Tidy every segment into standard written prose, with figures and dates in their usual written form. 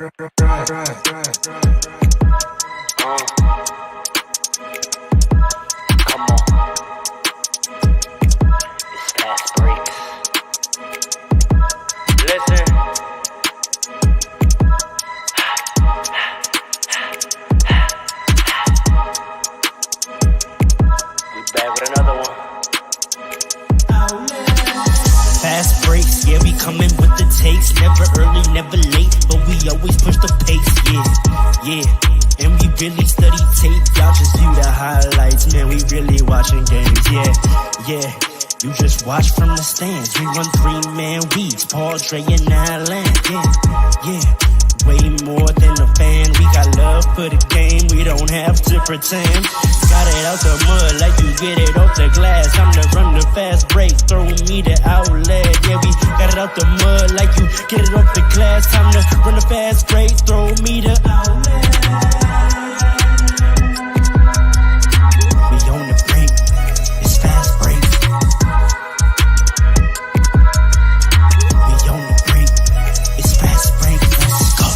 Come on. It's fast breaks. Listen. We back with another one. Fast breaks, yeah, we coming with the takes. Never early, never late, but we always push the pace, yeah. And we really study tape, y'all just view the highlights. Man, we really watching games, yeah. You just watch from the stands. We run 3-man weeks, Paul, Dre, and Allen, yeah. Way more than a fan. We got love for the game, we don't have to pretend. Got it out the mud like you get it off the glass. I'm to run the fast break, throw me the outlet. Yeah, we got it out the mud like you get it off the glass. Time to run the fast break, throw me the outlet. We on the break, it's fast break. We on the break, it's fast break. Let's go.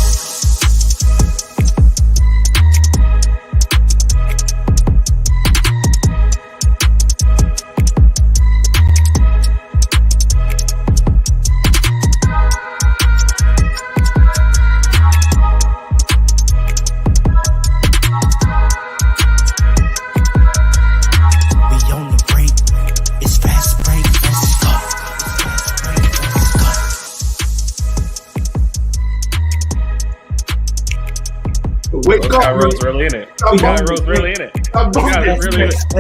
Rose really in it. We got Rose really in it.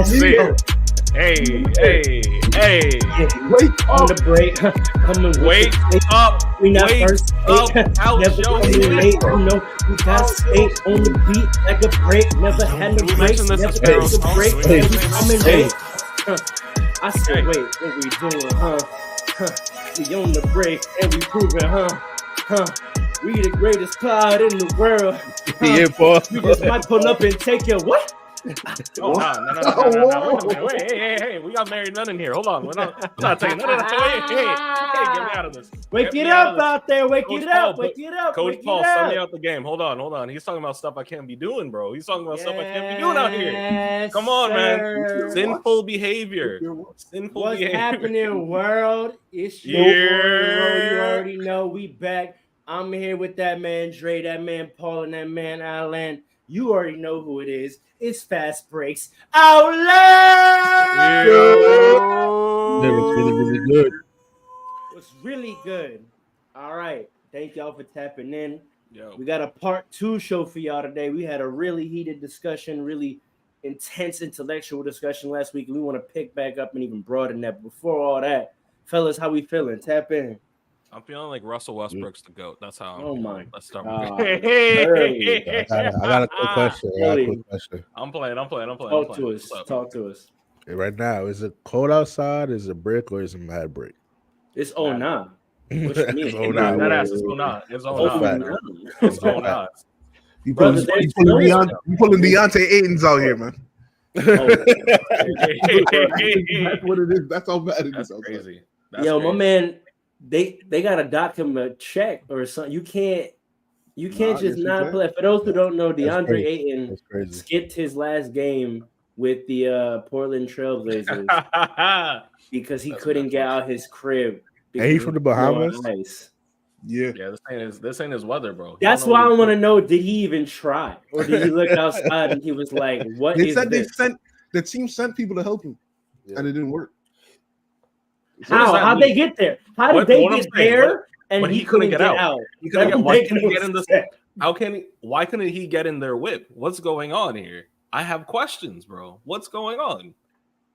See it. Hey. Wake on the break. Wake up. We not wake first. up. Out Never show. late. We got stay on the beat like a break. Never had no breaks. Never take a break. We coming late. I said, wait, what we doing, huh? We on the break and we proving, huh? We the greatest cloud in the world. Yeah, boy. You just might pull up and take your what? Oh, no. Wait, hey. We got married none in here. Hold on. We're not taking none of that. Hey, get me out of this. Wake it up out there. Wake it up. Coach Paul, send me out the game. Hold on. He's talking about stuff I can't be doing, bro. He's talking about stuff I can't be doing out here. Come on, man. Sinful behavior. What's happening, world? It's your world. You already know we back. I'm here with that man Dre, that man Paul, and that man Alan. You already know who it is. It's Fast Breaks. Outlet! That was really good. It's really good. All right. Thank y'all for tapping in. Yo. We got a part 2 show for y'all today. We had a really heated discussion, really intense intellectual discussion last week. And we want to pick back up and even broaden that. But before all that, fellas, how we feeling? Tap in. I'm feeling like Russell Westbrook's the GOAT. That's how I'm feeling. my. Let's start with I got a quick question. I'm playing. Talk to us. Hey, right now, is it cold outside? Is it brick or is it mad brick? It's nah. What you mean? It's nah. That ass is nah. It's nah. It's nah. You pulling Deontay Ayton's out here, man. That's what it is. That's all bad it is. That's crazy. My man. They gotta dock him a check or something. You can't just not play. For those who don't know, DeAndre Ayton skipped his last game with the Portland Trailblazers because he couldn't get out his crib. And he's from the Bahamas. Nice. Yeah. This ain't his weather, bro. That's why I want to know: did he even try, or did he look outside and he was like, "What?" They said the team sent people to help him, and it didn't work. How'd they get there? How did they get there? And he couldn't get out. Why couldn't he get in this? Why couldn't he get in their whip? What's going on here? I have questions, bro. What's going on?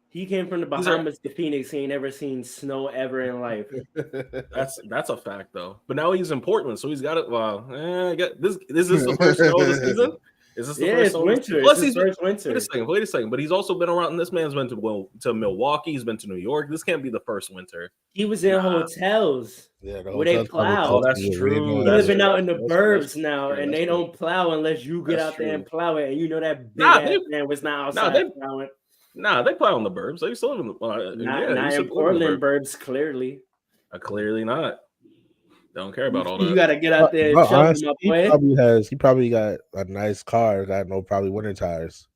He came from the Bahamas to Phoenix. He ain't never seen snow ever in life. That's a fact, though. But now he's in Portland, so he's got it. Well, is this the first snow of the season? Is this the first winter? Plus, it's first winter. Wait a second. But he's also been around. This man's been to Milwaukee. He's been to New York. This can't be the first winter. He was in hotels where they plow. Oh, that's true. He's living out in the burbs now, and they don't plow unless you get out there and plow it. And you know that big ass man was not outside plowing. Nah, they plow on the burbs. They still live in not in Portland burbs. Clearly, clearly not. Don't care about all that. You gotta get out there and But shovel, honestly, my boy. he probably got a nice car, got probably winter tires.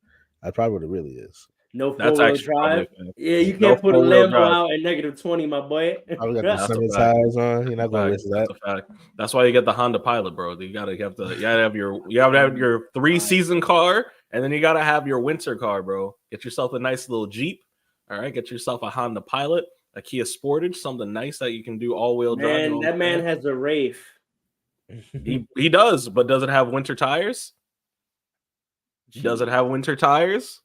That's probably what it really is. No That's 4-wheel actually probably drive. Yeah, you no can't put a 4-wheel Lambo drive. out at -20, my boy. Probably got the That's a summer fact. tires on. You're not gonna listen to that. That's a fact. That's why you get the Honda Pilot, bro. You gotta have your 3-season car, and then you gotta have your winter car, bro. Get yourself a nice little Jeep. All right, get yourself a Honda Pilot, a Kia Sportage, something nice that you can do all-wheel drive. Man, that man has a Wraith. He does, but does it have winter tires? Does it have winter tires?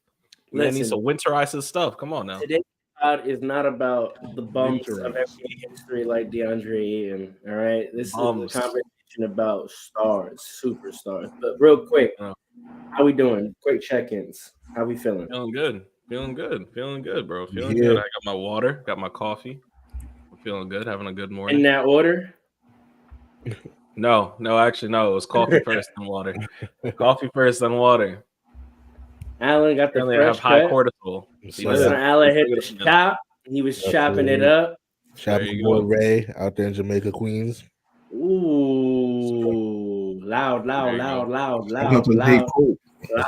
Yeah, needs to winterize his stuff. Come on now. Today's pod is not about the bumps of NBA history like DeAndre Ayton. All right, this is a conversation about stars, superstars. But real quick, how we doing? Quick check-ins. How we feeling? Feeling good, bro. Feeling good. I got my water, got my coffee. I'm feeling good, having a good morning. In that order? No, actually, no. It was coffee first, then water. Coffee first, then water. Alan got the fresh have high cut. cortisol. Listen, Alan hit the shop. He was chopping it up. Shopping boy Ray out there in Jamaica, Queens. Ooh, loud. That's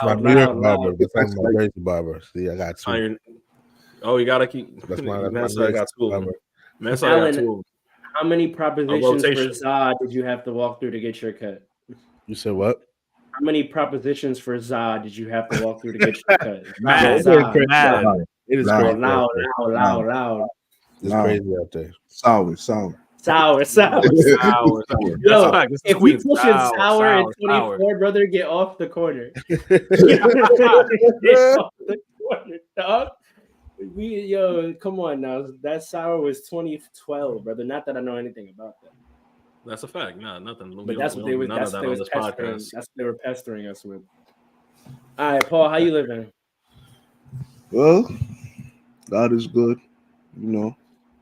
my New York barber. That's my Jersey barber. See, I got two. Oh, you gotta keep. That's my I got two. Alan, how many propositions for Zod did you have to walk through to get your cut? You said what? How many propositions for Zod did you have to walk through to get your cut? Mad. It is loud. It's crazy out there. Sour. Yo, if we push it sour at 24, brother, get off the corner. Get off the corner, dog. Come on now. That sour was 2012, brother. Not that I know anything about that. That's a fact. No, nothing. But that's what they were. That's what they were pestering us with. All right, Paul, how you living? Well, God is good, you know.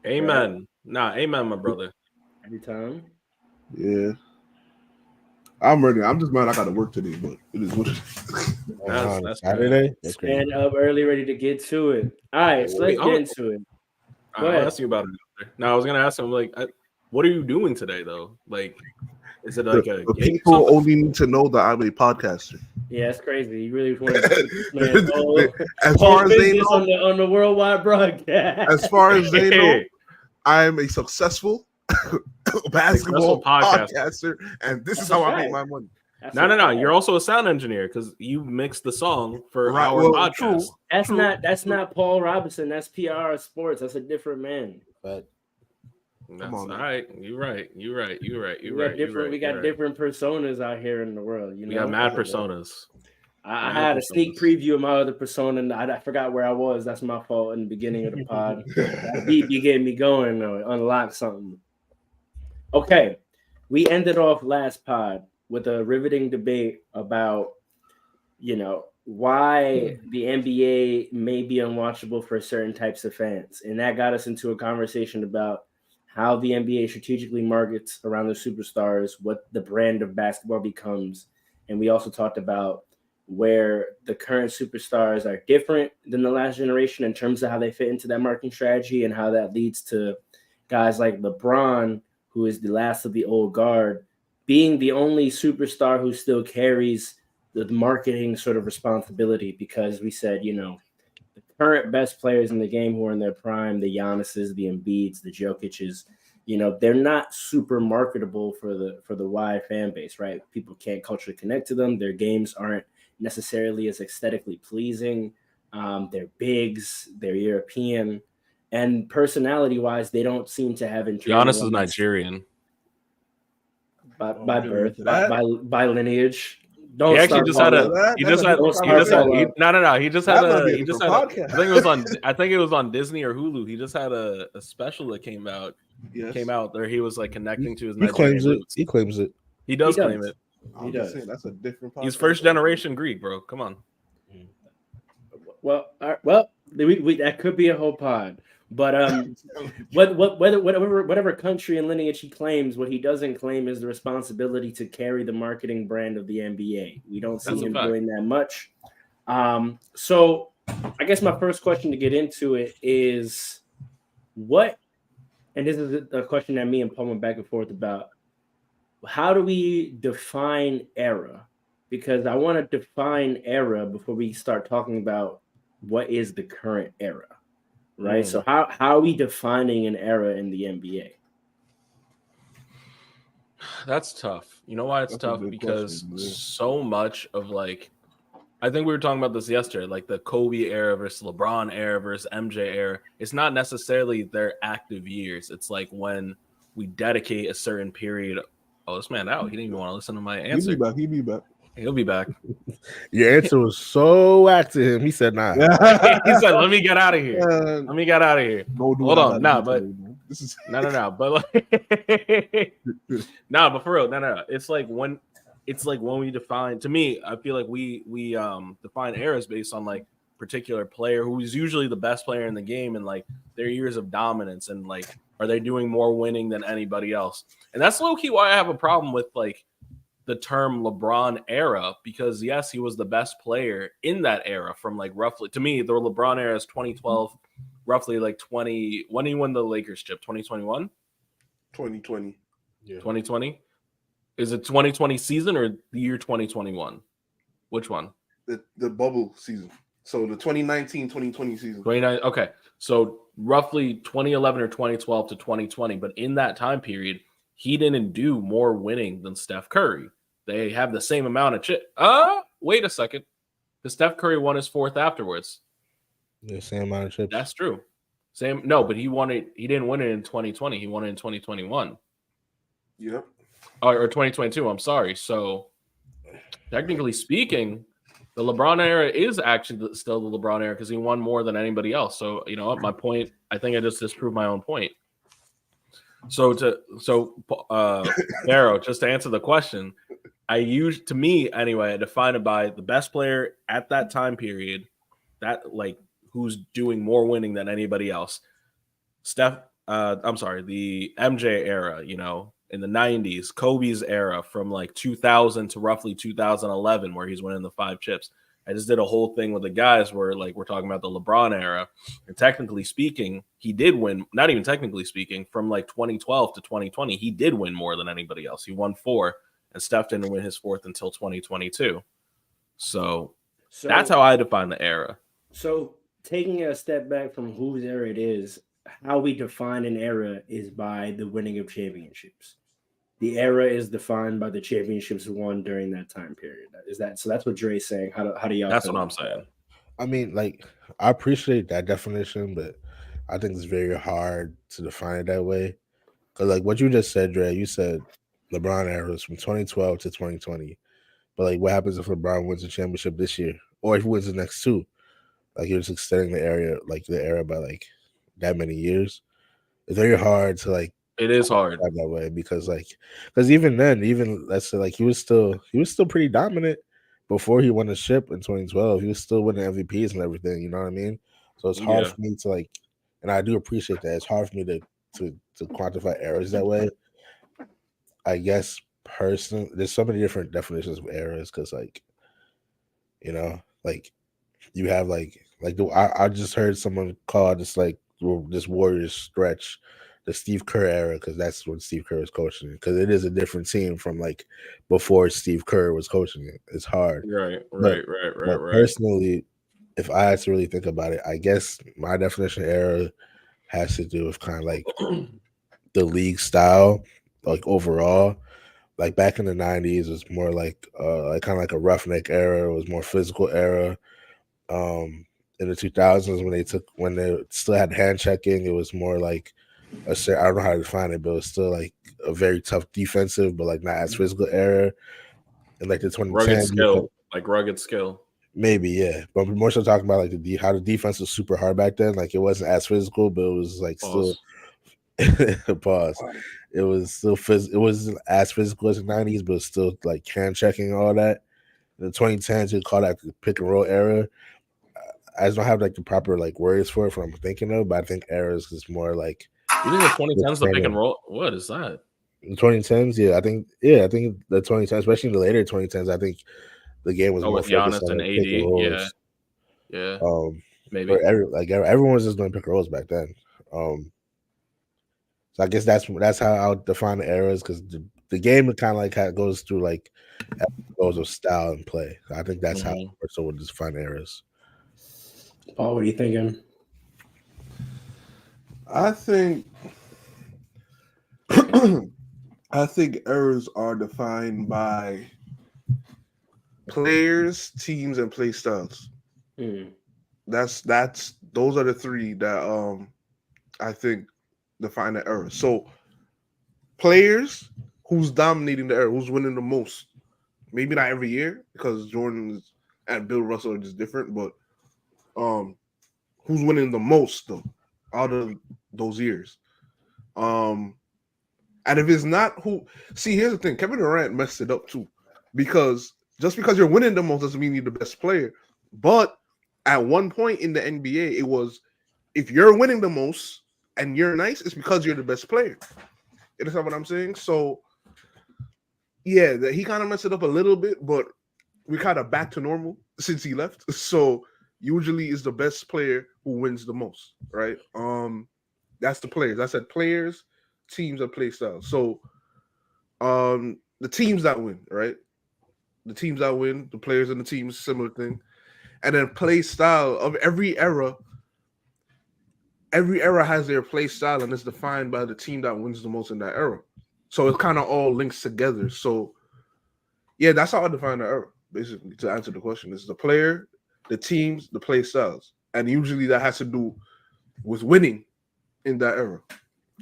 Amen. Amen, my brother. Every time. Yeah. I'm ready. I'm just mad I got to work today, but it is what it is. That's Saturday. Stand up early, ready to get to it. All right, so let's get into it. I'll ask you about it. Now, I was gonna ask him what are you doing today, though? Like, is it like the people only need to know that I'm a podcaster. Yeah, it's crazy. You really want to as far as they know on the worldwide broadcast. As far as they know, I am a successful basketball podcaster, and this is how I make my money. No. You're also a sound engineer because you mixed the song for our podcast. True. That's not Paul Robinson. That's PR Sports. That's a different man. But that's all right. You're right. We got different personas out here in the world. You know, we got mad personas. I had a sneak preview of my other persona, and I forgot where I was. That's my fault in the beginning of the pod. That beat you getting me going though. Unlock something. Okay, we ended off last pod with a riveting debate about, why the NBA may be unwatchable for certain types of fans, and that got us into a conversation about how the NBA strategically markets around the superstars, what the brand of basketball becomes, and we also talked about where the current superstars are different than the last generation in terms of how they fit into that marketing strategy and how that leads to guys like LeBron, who is the last of the old guard, being the only superstar who still carries the marketing sort of responsibility, because we said, the current best players in the game who are in their prime, the Giannis's, the Embiid's, the Jokic's, they're not super marketable for the wide fan base, right? People can't culturally connect to them. Their games aren't necessarily as aesthetically pleasing. They're bigs, they're European, and personality-wise, they don't seem to have Giannis is Nigerian. By birth, by lineage. He actually just had a. He just had. No. He just had a. I think it was on Disney or Hulu. He just had a special that came out. Yes. Came out there. He was connecting to his. He claims it. He claims it. He does claim it. He does. That's a different podcast. He's first generation Greek, bro. Come on. Well, that could be a whole pod. But whatever country and lineage he claims, what he doesn't claim is the responsibility to carry the marketing brand of the NBA. We don't see him doing that much. So I guess my first question to get into it is what, and this is a question that me and Paul went back and forth about. how do we define era? Because I want to define era before we start talking about what is the current era, right? So how are we defining an era in the NBA? That's tough. You know why it's tough? Because so much of like, I think we were talking about this yesterday, like the Kobe era versus LeBron era versus MJ era. It's not necessarily their active years. It's like when we dedicate a certain period. Oh, this man out. He didn't even want to listen to my answer. He'll be back. He'll be back. Your answer was so whack to him. He said, "Nah." He said, "Let me get out of here. Let me get out of here." Hold on, but this is no. But like, but for real, no. It's like when we define. To me, I feel like we define eras based on like particular player who's usually the best player in the game and like their years of dominance and like are they doing more winning than anybody else? And that's low key why I have a problem with like the term LeBron era, because yes, he was the best player in that era from like roughly, to me, the LeBron era is 2012, roughly like 20, when he won the Lakers chip, 2021? 2020. Yeah. 2020? Is it 2020 season or the year 2021? Which one? The bubble season. So the 2019-2020 season. 29. Okay. So roughly 2011 or 2012 to 2020. But in that time period, he didn't do more winning than Steph Curry. They have the same amount of chip. Wait a second. Because Steph Curry won his fourth afterwards. The same amount of chips. That's true. Same. No, but he won it. He didn't win it in 2020. He won it in 2021. Yep. Or 2022. I'm sorry. So technically speaking, the LeBron era is actually still the LeBron era because he won more than anybody else. So, you know what? My point, I think I just disproved my own point. So Barrow, just to answer the question, I define it by the best player at that time period, that like who's doing more winning than anybody else. The MJ era, you know, in the 90s, Kobe's era from like 2000 to roughly 2011, where he's winning the 5 chips. I just did a whole thing with the guys where like we're talking about the LeBron era. And technically speaking, he did win, not even technically speaking, from like 2012 to 2020, he did win more than anybody else. He won 4, and Steph didn't win his 4th until 2022. So that's how I define the era. So taking a step back from whose era it is, how we define an era is by the winning of championships. The era is defined by the championships won during that time period. So that's what Dre's saying. How do y'all? That's what I'm saying. I mean, like, I appreciate that definition, but I think it's very hard to define it that way. Because, like, what you just said, Dre, you said LeBron era was from 2012 to 2020. But, like, what happens if LeBron wins a championship this year? Or if he wins the next 2? Like, you're just extending the era by, like, that many years. It's very hard to, like, it is hard that way because even then, even let's say like he was still pretty dominant before he won the ship in 2012. He was still winning MVPs and everything. You know what I mean? So it's hard for me to like, and I do appreciate that. It's hard for me to quantify eras that way. I guess personally, there's so many different definitions of eras because like, you know, like you have like I just heard someone call this Warriors stretch the Steve Kerr era because that's when Steve Kerr was coaching it, because it is a different team from like before Steve Kerr was coaching it. It's hard. Right. Personally, if I had to really think about it, I guess my definition of era has to do with kind of like the league style, like overall. Like back in the 90s, it was more like kind of like a roughneck era. It was more physical era. In the 2000s, when they still had hand checking, it was more like I don't know how to define it, but it was still like a very tough defensive, but like not as physical era. And like the 2010s, rugged skill. Maybe, yeah. But we're more so talking about like how the defense was super hard back then. Like it wasn't as physical, but it was like still pause. It was still it wasn't as physical as the 90s, but still like hand checking and all that. In the 2010s, you call that the pick and roll era. I just don't have like the proper like words for it, what I'm thinking of, but I think eras is more like. You think the 2010s the pick and roll? What is that? The 2010s, yeah, I think the 2010s, especially in the later 2010s, I think the game was more with Giannis and AD, yeah. Maybe everyone was just doing pick and rolls back then. So I guess that's how I would define the eras, because the game kind of like goes through like episodes of style and play. I think that's how so would define eras. Paul, what are you thinking? I think I think eras are defined by players, teams, and play styles. That's those are the three that I think define the era. So players, who's dominating the era, who's winning the most. Maybe not every year because Jordan and Bill Russell are just different, but who's winning the most though out of those years? And if it's not who, see, here's the thing: Kevin Durant messed it up too, because just because you're winning the most doesn't mean you're the best player. But at one point in the NBA, it was if you're winning the most and you're nice, it's because you're the best player. You understand what I'm saying? So, yeah, he kind of messed it up a little bit, but we kind of back to normal since he left. So usually is the best player who wins the most, right? That's the players. I said players, teams, and play styles. So the teams that win, right? The teams that win, the players and the teams, similar thing. And then play style of every era has their play style and it's defined by the team that wins the most in that era. So it kind of all links together. So yeah, that's how I define the era, basically, to answer the question. It's the player, the teams, the play styles. And usually that has to do with winning in that era.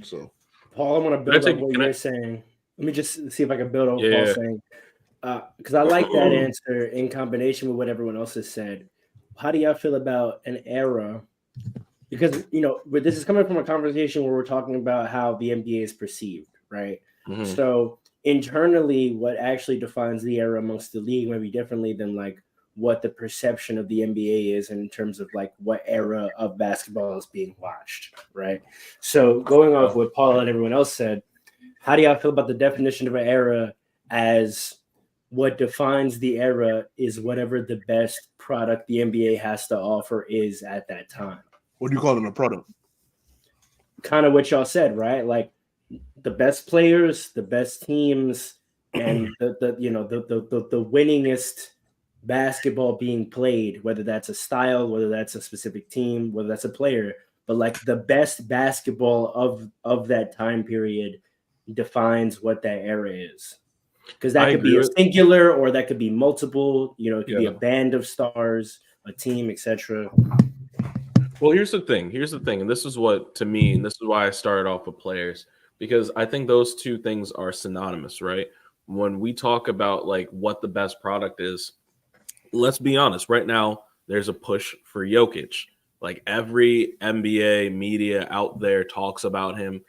So Paul, I want to build on what you're saying. Let me just see if I can build on what Paul's saying. Because I like that answer in combination with what everyone else has said. How do y'all feel about an era? Because, this is coming from a conversation where we're talking about how the NBA is perceived, right? Mm-hmm. So internally, what actually defines the era amongst the league might be differently than like what the perception of the NBA is in terms of like what era of basketball is being watched, right? So going off what Paul and everyone else said, how do y'all feel about the definition of an era as what defines the era is whatever the best product the NBA has to offer is at that time? What do you call it, a product? Kind of what y'all said, right? Like the best players, the best teams, and the winningest basketball being played, whether that's a style, whether that's a specific team, whether that's a player, but like the best basketball of that time period defines what that era is. Because that could be a singular or that could be multiple, it could be a band of stars, a team, etc. Well, here's the thing, and this is what, to me, and this is why I started off with players, because I think those two things are synonymous, right? When we talk about like what the best product is, let's be honest, right now, there's a push for Jokic. Like every NBA media out there talks about him.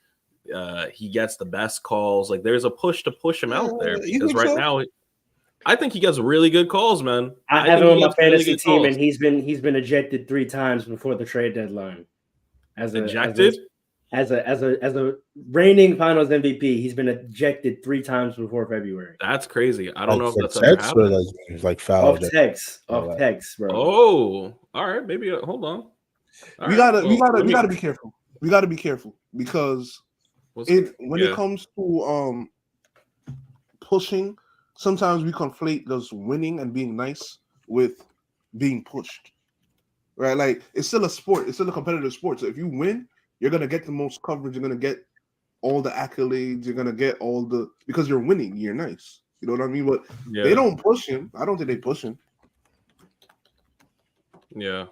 He gets the best calls. Like there's a push to push him out there because right now, I think he gets really good calls, man. I have him on my fantasy team, and he's been ejected 3 times before the trade deadline. As a reigning Finals MVP, he's been ejected 3 times before February. That's crazy. I don't know if that's ever happened. Like foul off text, bro. Oh, all right. Maybe hold on. We gotta be careful. We gotta be careful because when it comes to pushing, sometimes we conflate those winning and being nice with being pushed, right? Like it's still a sport. It's still a competitive sport. So if you win, you're going to get the most coverage. You're going to get all the accolades. You're going to get because you're winning. You're nice. You know what I mean? But they don't push him. I don't think they push him. Yeah.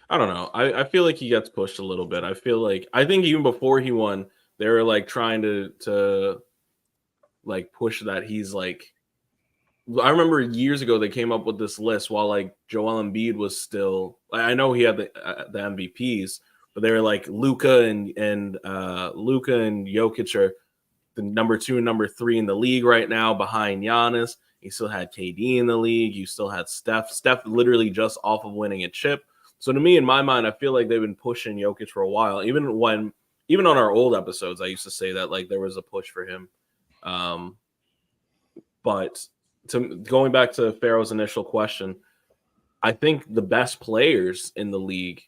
I don't know. I feel like he gets pushed a little bit. I think even before he won, they were like trying to like push that he's like, I remember years ago they came up with this list while like Joel Embiid was still. I know he had the MVPs, but they were like Luka and Jokic are the number 2 and number 3 in the league right now behind Giannis. You still had KD in the league. You still had Steph. Steph literally just off of winning a chip. So to me, in my mind, I feel like they've been pushing Jokic for a while. Even on our old episodes, I used to say that like there was a push for him. But going back to Pharaoh's initial question, I think the best players in the league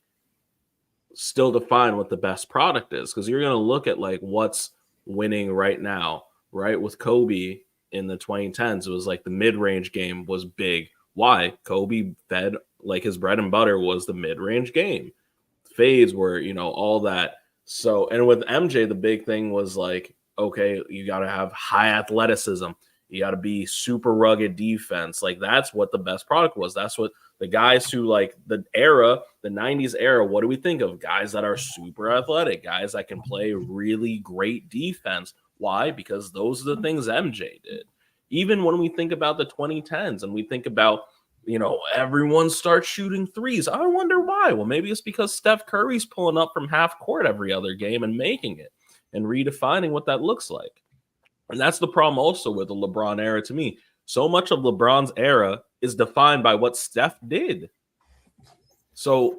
still define what the best product is, because you're going to look at like what's winning right now. right? With Kobe in the 2010s, it was like the mid-range game was big. Why? Kobe fed like his bread and butter was the mid-range game. Fades were, all that. So, and with MJ, the big thing was like, okay, you got to have high athleticism. You got to be super rugged defense. Like that's what the best product was. That's what the guys who like the 90s era, what do we think of? Guys that are super athletic, guys that can play really great defense. Why? Because those are the things MJ did. Even when we think about the 2010s and we think about, everyone starts shooting threes. I wonder why. Well, maybe it's because Steph Curry's pulling up from half court every other game and making it and redefining what that looks like. And that's the problem also with the LeBron era to me. So much of LeBron's era is defined by what Steph did. So,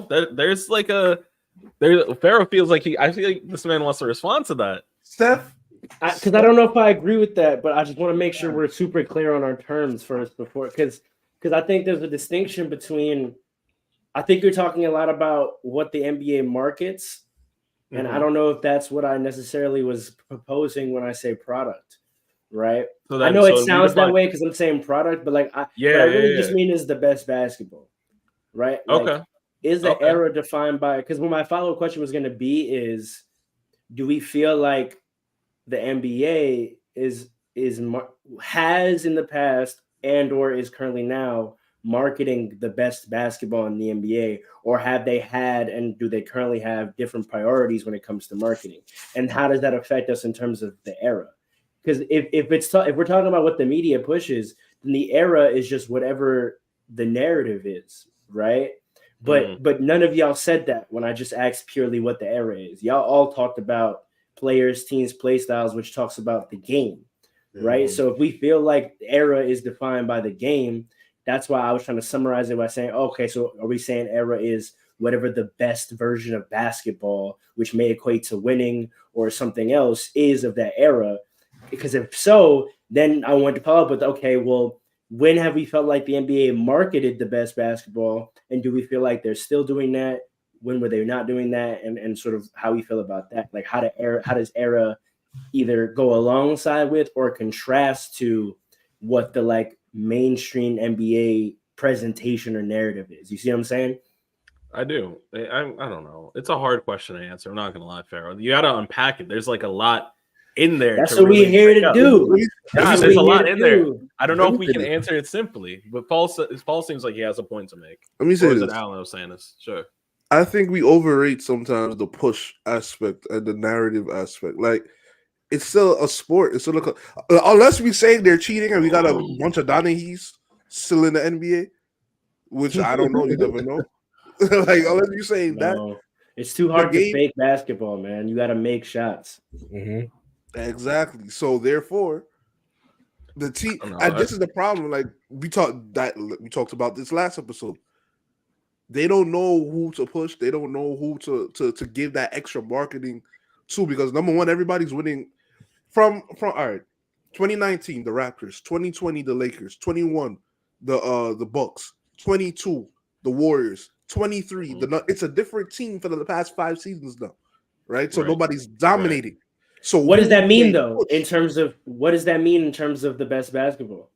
there's like Pharaoh feels like I feel like this man wants to respond to that. Steph? Because I don't know if I agree with that, but I just want to make sure we're super clear on our terms first because I think there's a distinction between, I think you're talking a lot about what the NBA markets, and I don't know if that's what I necessarily was proposing when I say product, right? I know it sounds that way because I'm saying product, but what I really just mean is the best basketball, right? Like, is the era defined by, because when my follow-up question was going to be is, do we feel like the NBA has in the past and or is currently now marketing the best basketball in the NBA, or have they had and do they currently have different priorities when it comes to marketing? And how does that affect us in terms of the era? Because if we're talking about what the media pushes, then the era is just whatever the narrative is, right? But none of y'all said that when I just asked purely what the era is. Y'all all talked about players, teams, play styles, which talks about the game, right? So if we feel like the era is defined by the game, that's why I was trying to summarize it by saying, okay, so are we saying era is whatever the best version of basketball, which may equate to winning or something else, is of that era? Because if so, then I wanted to follow up with, okay, well, when have we felt like the NBA marketed the best basketball? And do we feel like they're still doing that? When were they not doing that? And sort of how we feel about that. Like how does era either go alongside with or contrast to what the like mainstream NBA presentation or narrative is? You see what I'm saying? I do. I don't know. It's a hard question to answer. I'm not gonna lie, Pharaoh. You gotta unpack it. There's like a lot in there. That's what we're here to do. There's a lot in there. I don't know if we can answer it simply, but Paul seems like he has a point to make. Let me say this. Alan was saying this. Sure. I think we overrate sometimes the push aspect and the narrative aspect. Like, it's still a sport. It's still unless we say they're cheating and we got a bunch of Donaghy's still in the NBA, which I don't know. You never know. Like, unless you say that, it's too hard to fake basketball, man. You got to make shots. Exactly. So therefore, the team. And this is the problem. Like we talked about this last episode. They don't know who to push. They don't know who to give that extra marketing to, because number one, everybody's winning from all right. 2019, the Raptors. 2020, the Lakers. 21, the Bucks. 22, the Warriors. 23, it's a different team for the past 5 seasons now, right? So nobody's dominating. Right. So what does that mean though? In terms of the best basketball?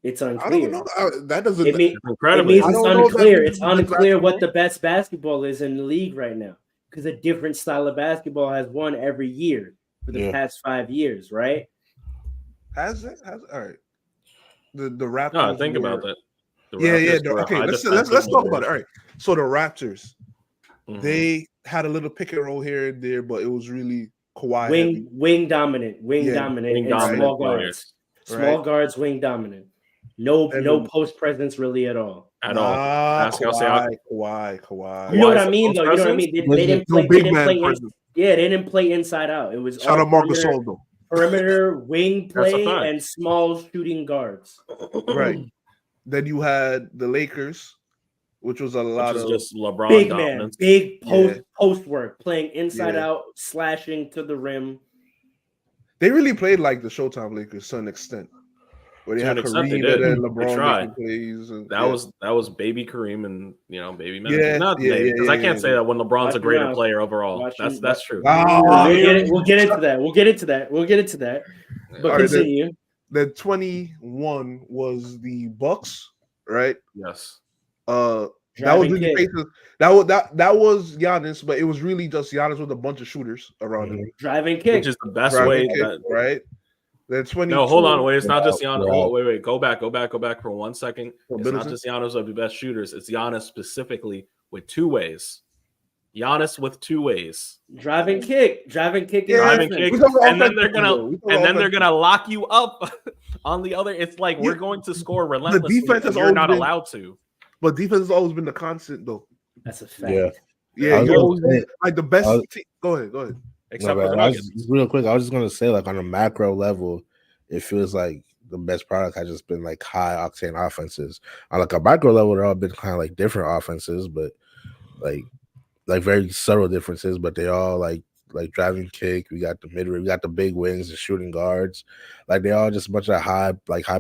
It's unclear. I don't know. That doesn't. It means it's unclear. It's unclear what the best basketball is in the league right now, because a different style of basketball has won every year for the past 5 years, right? Has it? All right. The Raptors. No, think about that. Okay, let's talk about it. All right. So the Raptors, they had a little pick and roll here and there, but it was really Kawhi wing dominant, and small guards. Small guards, wing dominant. No post presence really at all. Kawhi. You know what I mean, though. You know what I mean. They didn't play. They didn't play inside out. It was shout out Marcus Gasol, perimeter wing play and small shooting guards. Right. Then you had the Lakers, which was a lot of just LeBron big dominance. Man, big post work, playing inside out, slashing to the rim. They really played like the Showtime Lakers to an extent. Where they To had an extent, they Kareem did. and then They LeBron tried. making plays. And, That was baby Kareem and baby Magic. Yeah, Not yeah, baby, because yeah, I can't yeah. say that when LeBron's Watch a greater your mouth. player overall. Watch That's your- true. We'll get into that. We'll get into that. We'll get into that. But All right, continue. The 21 was the Bucks, right? Yes. That was Driving really kick. faces. That was Giannis, but it was really just Giannis with a bunch of shooters around him. Driving kick. Which is the best Driving way kick, that right? Then 22. No, hold on, wait. It's not just Giannis. Yeah. Oh, wait. Go back for 1 second. It's not Middleton? just Giannis of the best shooters. It's Giannis specifically with two ways. Giannis with two ways. Driving kick. Driving kick. Yeah, Driving defense. kick, We talking about and then they're offensive, gonna though. lock you up on the other. It's like we're Yeah. going to score relentlessly. defense has You're always not been- allowed to. But defense has always been the constant, though. That's a fact. Yeah. Yeah, I was you gonna always say- been, like the best. I was- Go ahead. Except No, for the but Nuggets. just real quick, I was just gonna say, like on a macro level, it feels like the best product has just been like high octane offenses. On like a micro level, they're all been kind of like different offenses, but like very subtle differences. But they all like driving kick. We got the mid range, we got the big wings, the shooting guards. Like they all just a bunch of high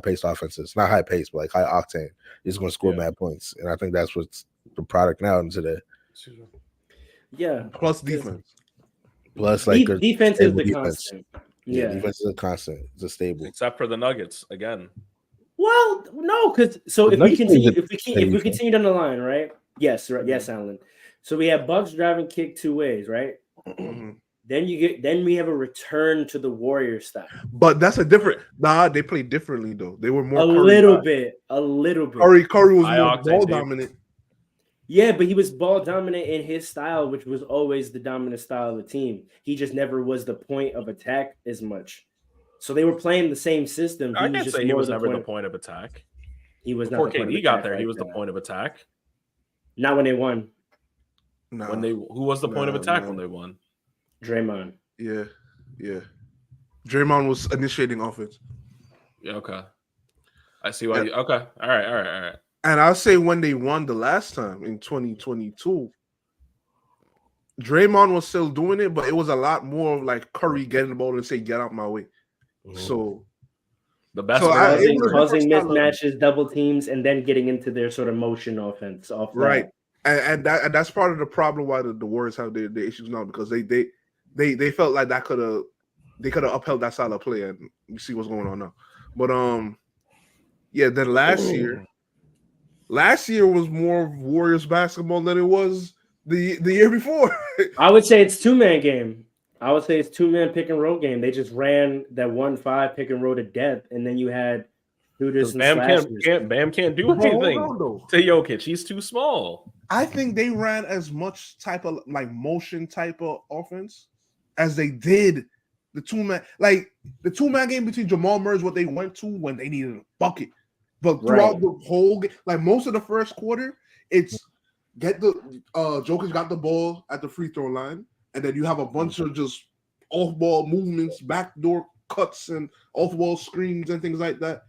paced offenses. Not high paced, but like high octane. You're just gonna score mad points, and I think that's what's the product now in today. Yeah. Plus defense. Plus, like defense is the defense. constant. Yeah, Yeah. defense is a constant. It's a stable. Except for the Nuggets again. Well, no, because so The if we Nuggets continue, is a if we stable. continue down the line, right? Yes, right. Yes, Alan. So we have Bucks driving kick two ways, right? Mhm. Then we have a return to the Warrior style. But that's a different. Nah, they played differently though. They were more A Curry little guys. bit. Curry was High more octane ball team. dominant. Yeah, but he was ball dominant in his style, which was always the dominant style of the team. He just never was the point of attack as much. So they were playing the same system. I can't just say he more was never the of- point of attack. He was Before not the point KD of got attack there, he like was the that. point of attack. Not when they won. Nah, Who was the point of Nah, attack man. when they won? Draymond. yeah. Draymond was initiating offense, Yeah, okay. I see why. Okay, all right. and I'll say when they won the last time in 2022, Draymond was still doing it, but it was a lot more of like Curry getting the ball and say, "Get out my way." So The best. So version- it was Causing different style of- mismatches, double teams, and then getting into their sort of motion offense. Off that. right, and that's part of the problem why the Warriors have their issues now, because they felt like they could have upheld that style of play, and you see what's going on now. But yeah. Then last year was more Warriors basketball than it was the year before. I would say it's two-man game. I would say it's two-man pick and roll game. They just ran that 1-5 pick and roll to death, and then you had shooters and Bam slashers. Bam can't do Hold anything on, though. to Jokic. He's too small. I think they ran as much type of like motion type of offense as they did the two-man. Like the two-man game between Jamal Murray is what they went to when they needed a bucket. But throughout Right. the whole game, like most of the first quarter, it's get the Jokic got the ball at the free throw line, and then you have a bunch of just off-ball movements, backdoor cuts, and off-ball screens and things like that.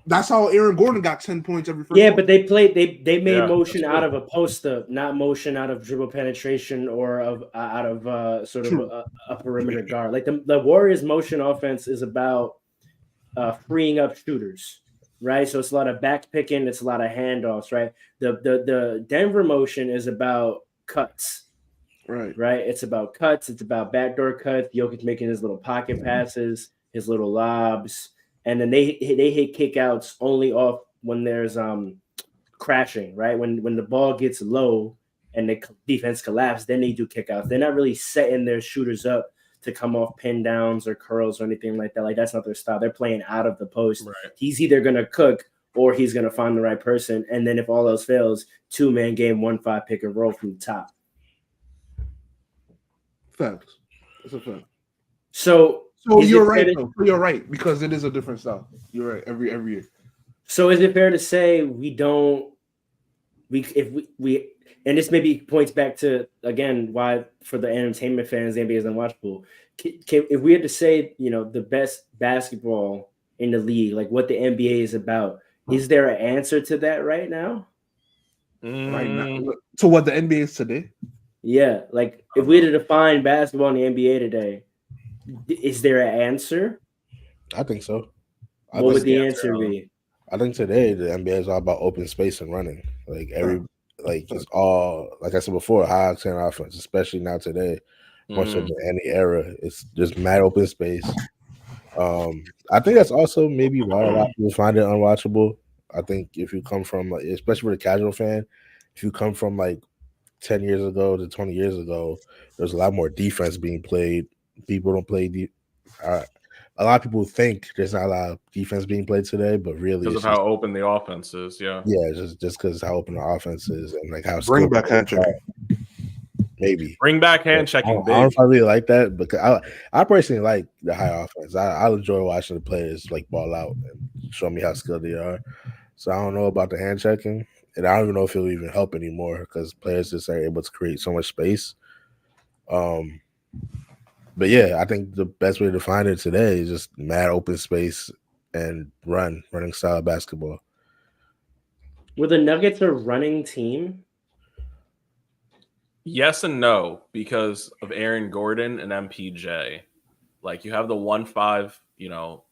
That's how Aaron Gordon got 10 points every first Yeah, quarter. but they played. They made Yeah, motion that's out true. of a post up, not motion out of dribble penetration or out of sort of True. a perimeter guard. Like the Warriors' motion offense is about freeing up shooters, right? So it's a lot of back picking, it's a lot of handoffs, right? The Denver motion is about cuts, right. right? It's about cuts. It's about backdoor cuts. Jokic making his little pocket passes, his little lobs, and then they hit kickouts only off when there's crashing, right? When the ball gets low and the defense collapses, then they do kickouts. They're not really setting their shooters up to come off pin downs or curls or anything like that. Like that's not their style. They're playing out of the post. Right. He's either gonna cook or he's gonna find the right person. And then if all else fails, two-man game, 1-5 pick and roll from the top. Facts. It's a fact. So So is you're it fair right. to- Though. You're right, because it is a different style. You're right. Every year. So is it fair to say and this maybe points back to again why for the entertainment fans the NBA is unwatchable. If we had to say the best basketball in the league, like what the NBA is about, is there an answer to that right now? Right now. To what the NBA is today. Yeah, like if we had to define basketball in the NBA today, is there an answer? I think so. What would the answer be? I think today the NBA is all about open space and running. Like it's all like I said before, high octane offense, especially now today, more so than any era. It's just mad open space. I think that's also maybe why a lot of people find it unwatchable. I think if you come from, like, especially for the casual fan, if you come from like 10 years ago to 20 years ago, there's a lot more defense being played. People don't play a lot of people think there's not a lot of defense being played today, but really because of how open the offense is. Yeah, just because how open the offense is and like how bring back hand checking. Maybe bring back hand checking. I don't know if I really like that because I personally like the high offense. I enjoy watching the players like ball out and show me how skilled they are. So I don't know about the hand checking, and I don't even know if it'll even help anymore because players just are able to create so much space. But yeah, I think the best way to find it today is just mad open space and running style basketball. Were the Nuggets a running team? Yes and no, because of Aaron Gordon and MPJ. Like you have the 1-5,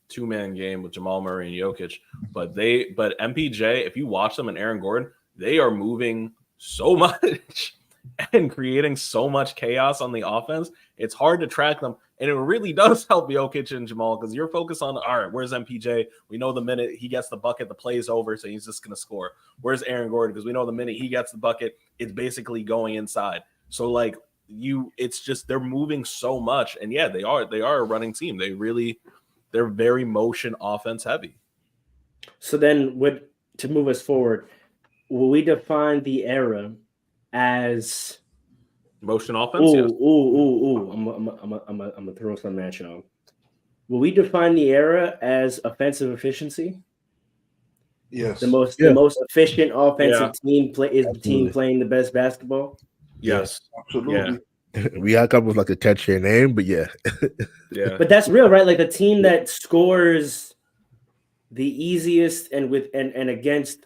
two-man game with Jamal Murray and Jokic, but MPJ, if you watch them and Aaron Gordon, they are moving so much and creating so much chaos on the offense. It's hard to track them, and it really does help Jokic and Jamal because you're focused on, all right, where's MPJ? We know the minute he gets the bucket, the play's over, so he's just going to score. Where's Aaron Gordon? Because we know the minute he gets the bucket, it's basically going inside. So like it's just they're moving so much, and yeah, they are a running team. They're very motion offense heavy. So then, to move us forward, will we define the era as motion offense? Yes. I'm gonna throw something at y'all. Will we define the era as offensive efficiency? Yes. The most efficient offensive team is the team playing the best basketball. Yes, absolutely. Yeah. We got to come up with like a catchier name, but yeah. Yeah. But that's real, right? Like the team that scores the easiest and against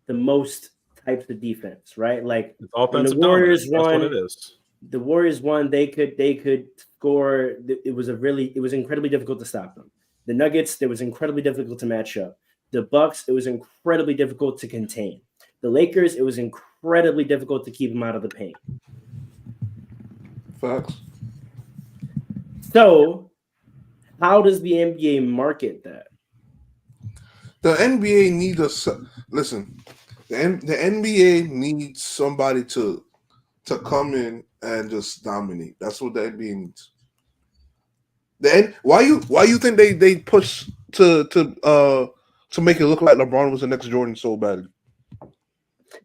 the most types of defense, right? Like when the Warriors won, that's what it is. The Warriors won, they could score. It was incredibly difficult to stop them. The Nuggets, it was incredibly difficult to match up. The Bucks, it was incredibly difficult to contain. The Lakers, it was incredibly difficult to keep them out of the paint. Facts. So, how does the NBA market that? The NBA needs listen. The NBA needs somebody to come in and just dominate. That's what the NBA needs. Why you think they push to make it look like LeBron was the next Jordan so badly?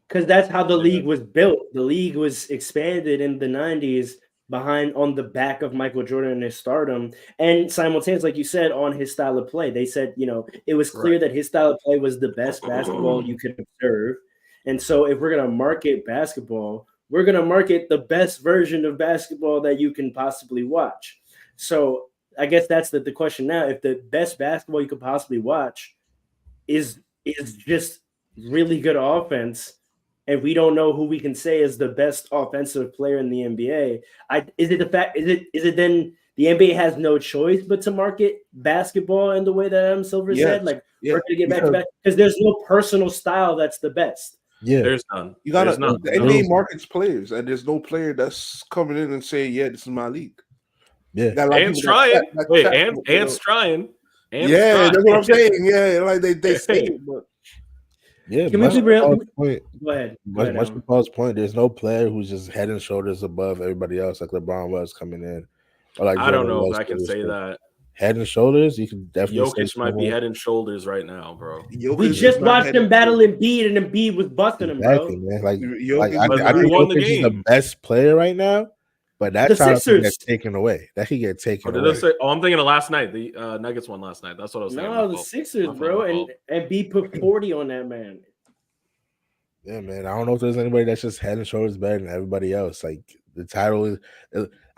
Because that's how the league was built. The league was expanded in the 90s on the back of Michael Jordan and his stardom, and simultaneously, like you said, on his style of play. They said, it was clear that his style of play was the best basketball you could observe. And so if we're going to market basketball, we're going to market the best version of basketball that you can possibly watch. So I guess that's the question now. If the best basketball you could possibly watch is just really good offense, and we don't know who we can say is the best offensive player in the NBA, is it then the NBA has no choice but to market basketball in the way that Adam Silver said? Like, we're going to get back to back because there's no personal style that's the best. Yeah, there's none. You got the NBA markets players, and there's no player that's coming in and saying, "Yeah, this is my league." Yeah, Ant's trying. Ant's trying. Yeah, that's what I'm saying. Yeah, like they say it, but yeah. Can we be real? Point. Go ahead. Much to Paul's point, there's no player who's just head and shoulders above everybody else, like LeBron was coming in. Or like I don't know if I can say that. Head and shoulders, you can definitely. Jokic might be head and shoulders right now, bro. We just watched him battle Embiid, and Embiid was busting him, bro. Man. I think Jokic is the best player right now, but that time can get taken away. That could get taken away. I'm thinking of last night. The Nuggets won last night. That's what I was saying. No, the Sixers, bro, and Embiid put 40 on that man. Yeah, man. I don't know if there's anybody that's just head and shoulders better than everybody else. Like the title is,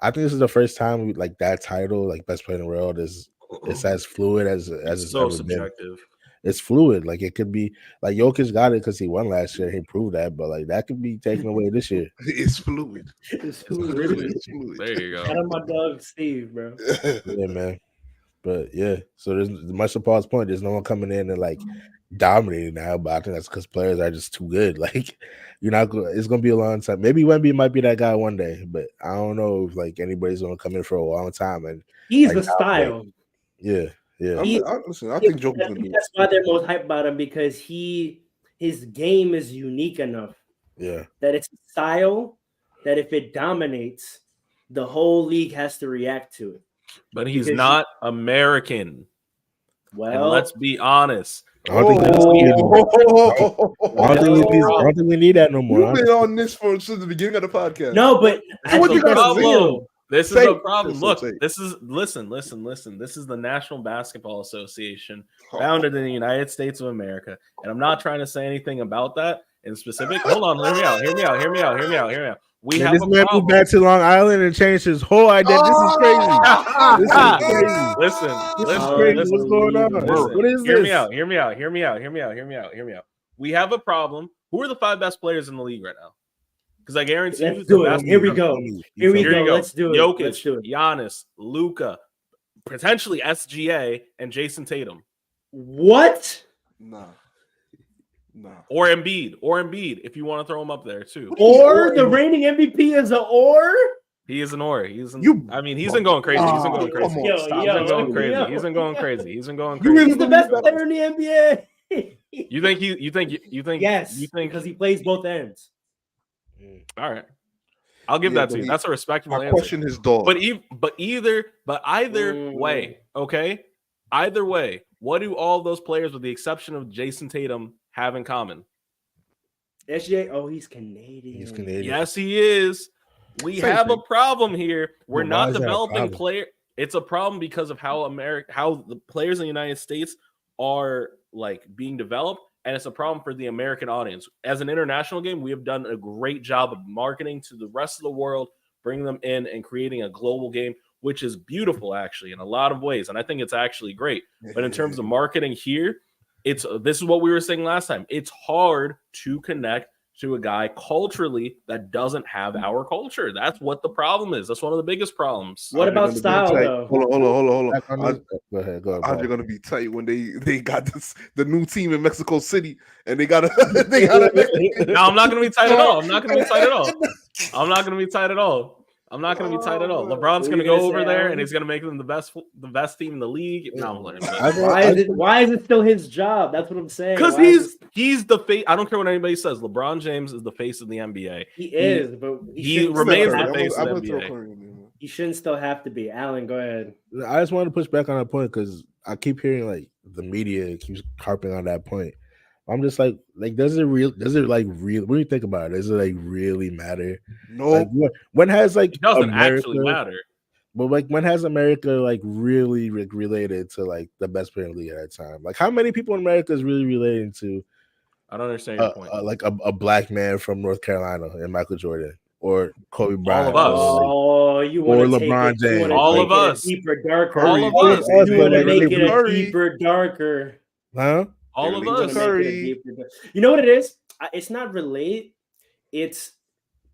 I think this is the first time like that title, like best player in the world, is it's as fluid as it's so ever subjective. Been. It's fluid. Like it could be like Jokic got it because he won last year. He proved that, but like that could be taken away this year. It's fluid. It's fluid. There you go. Shout out my dog Steve, bro. Yeah, man. But yeah, so there's much to Paul's point. There's no one coming in and like dominating now, but I think that's because players are just too good. Like you're not. It's gonna be a long time. Maybe Wemby might be that guy one day, but I don't know if like anybody's gonna come in for a long time and He's like, the style. Yeah. Listen, I think Joker's gonna do that's why they're most hyped about him because his game is unique enough. Yeah. That it's a style that if it dominates, the whole league has to react to it. But he's not American. Well, and let's be honest. I don't think we need that no more. You've been on this since the beginning of the podcast. No, but what you got to say? This is a problem. Look, this is listen. This is the National Basketball Association, founded in the United States of America, and I'm not trying to say anything about that in specific. Hold on, hear me out. We have this man moved back to Long Island and changed his whole identity. This is crazy. This is crazy. Listen. What's going on? What is this? Hear me out. We have a problem. Who are the 5 best players in the league right now? Because I guarantee you, Here we go. Let's do it. Jokic, Giannis, Luka, potentially SGA, and Jason Tatum. What? Nah. Or Embiid, if you want to throw him up there too. Or the reigning MVP is an or? He is an or. He's been going crazy. He's been going crazy. He's the best player in the NBA. You think? Yes. You think because he plays both ends. All right, I'll give that to you. That's a respectable answer. Question his dog. But either way, okay. Either way, what do all those players, with the exception of Jason Tatum, have in common? SGA. Oh, he's Canadian. Yes, he is. We have a problem here. We're not developing player. It's a problem because of how the players in the United States are like being developed. And it's a problem for the American audience. As an international game, we have done a great job of marketing to the rest of the world, bringing them in and creating a global game, which is beautiful, actually, in a lot of ways. And I think it's actually great. But in terms of marketing here, this is what we were saying last time. It's hard to connect to a guy culturally that doesn't have our culture. That's what the problem is. That's one of the biggest problems. What about style, though? Hold on. Go ahead. They're gonna be tight when they got the new team in Mexico City and they gotta. No, I'm not gonna be tight at all. I'm not gonna be tight at all. LeBron's gonna go over there and he's gonna make them the best team in the league. No, why is it still his job? That's what I'm saying. Because he's the face. I don't care what anybody says. LeBron James is the face of the NBA. He is, but he remains the face of the NBA. He shouldn't still have to be. Alan, go ahead. I just wanted to push back on that point because I keep hearing like the media keeps harping on that point. I'm just like does it real? What do you think about it? Does it like really matter? No. Like, when has like it doesn't actually matter? But like when has America like really related to like the best player in the league at that time? Like how many people in America is really relating to? I don't understand your point. Like a black man from North Carolina and Michael Jordan or Kobe Bryant. All of us. You want or LeBron James. All of us. Deeper, darker. All of us. You want to make it a deeper, darker. Huh? All of us. You know what it is? It's not relate. It's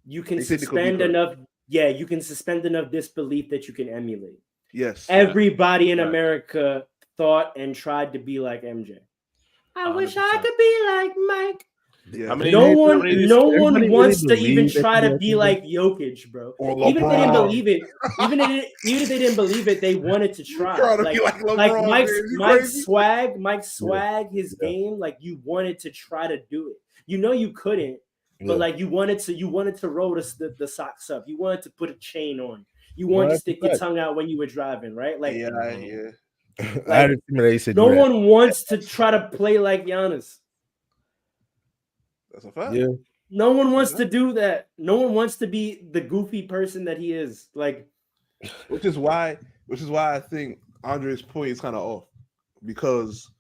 you can suspend enough. Yeah, you can suspend enough disbelief that you can emulate. Yes. Everybody in America thought and tried to be like MJ. I 100%. Wish I could be like Mike. Yeah. No one wants to even try to be like Jokic, bro. Even if they didn't believe it, even if they didn't believe it, they wanted to try. Like Mike's swag, his game, like you wanted to try to do it. You know you couldn't, but like you wanted to roll the socks up. You wanted to put a chain on. You wanted to stick your tongue out when you were driving, right? Like Like, no one wants to try to play like Giannis. That's a fact. Yeah. No one wants to do that. No one wants to be the goofy person that he is. Like, which is why I think Andre's point is kind of off because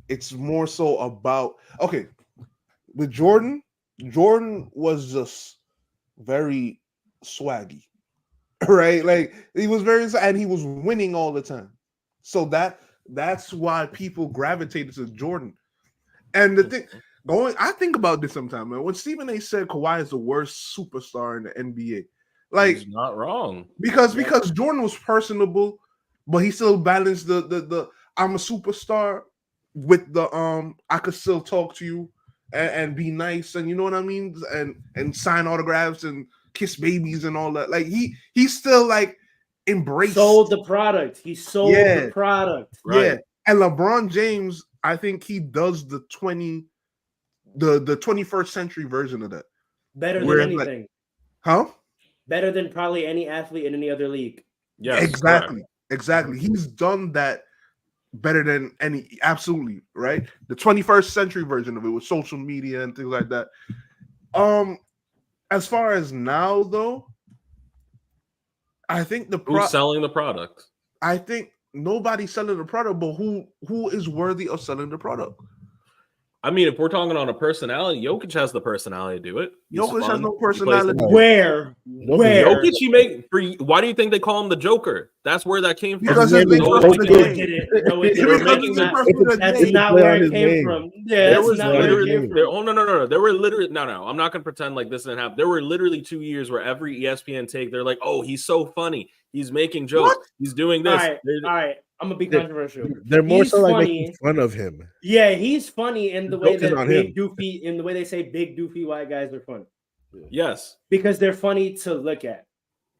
it's more so about with Jordan was just very swaggy, right? Like he was and he was winning all the time. So that's why people gravitated to Jordan. And the thing. I think about this sometimes, man. When Stephen A. said Kawhi is the worst superstar in the NBA, like he's not wrong. Because Jordan was personable, but he still balanced the I'm a superstar with the I could still talk to you and be nice, and you know what I mean, and sign autographs and kiss babies and all that. Like he still like embraced sold the product. He sold the product. Yeah. And LeBron James, I think he does the 21st century version of that. Better than anything. Better than probably any athlete in any other league. Yeah, exactly. Correct. Exactly. He's done that better than any, absolutely, right? The 21st century version of it with social media and things like that. As far as now, though, I think who's selling the product? I think nobody's selling the product, but who is worthy of selling the product? I mean, if we're talking on a personality, Jokic has the personality to do it. Jokic has no personality. Where? Jokic, why do you think they call him the Joker? That's where that came from. Because that's not where it came from. Yeah, that's not where it came from. Oh, no. There were literally, no. I'm not going to pretend like this didn't happen. There were literally 2 years where every ESPN take, they're like, oh, he's so funny. He's making jokes. What? He's doing this. All right. I'm gonna be controversial. They're more so like making fun of him. Yeah, he's funny in the way that in the way they say big doofy white guys are funny. Yes, because they're funny to look at,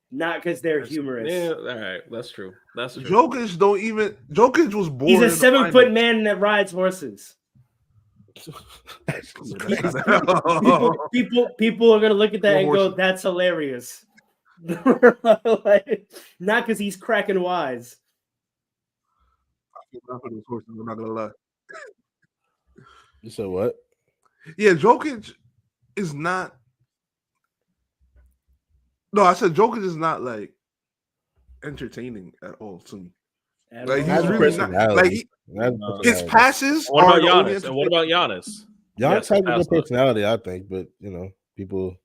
not because they're humorous. Yeah, all right, that's true. Jokic was born. He's a 7-foot man that rides horses. people are gonna look at that and go, "That's hilarious." Like, not because he's cracking wise. I'm not gonna lie. You said what? Yeah, Jokic is not. No, I said Jokic is not like entertaining at all to me. Like he's really not. Like his passes. What about Giannis? And what about Giannis? Giannis has a good personality, I think, but people.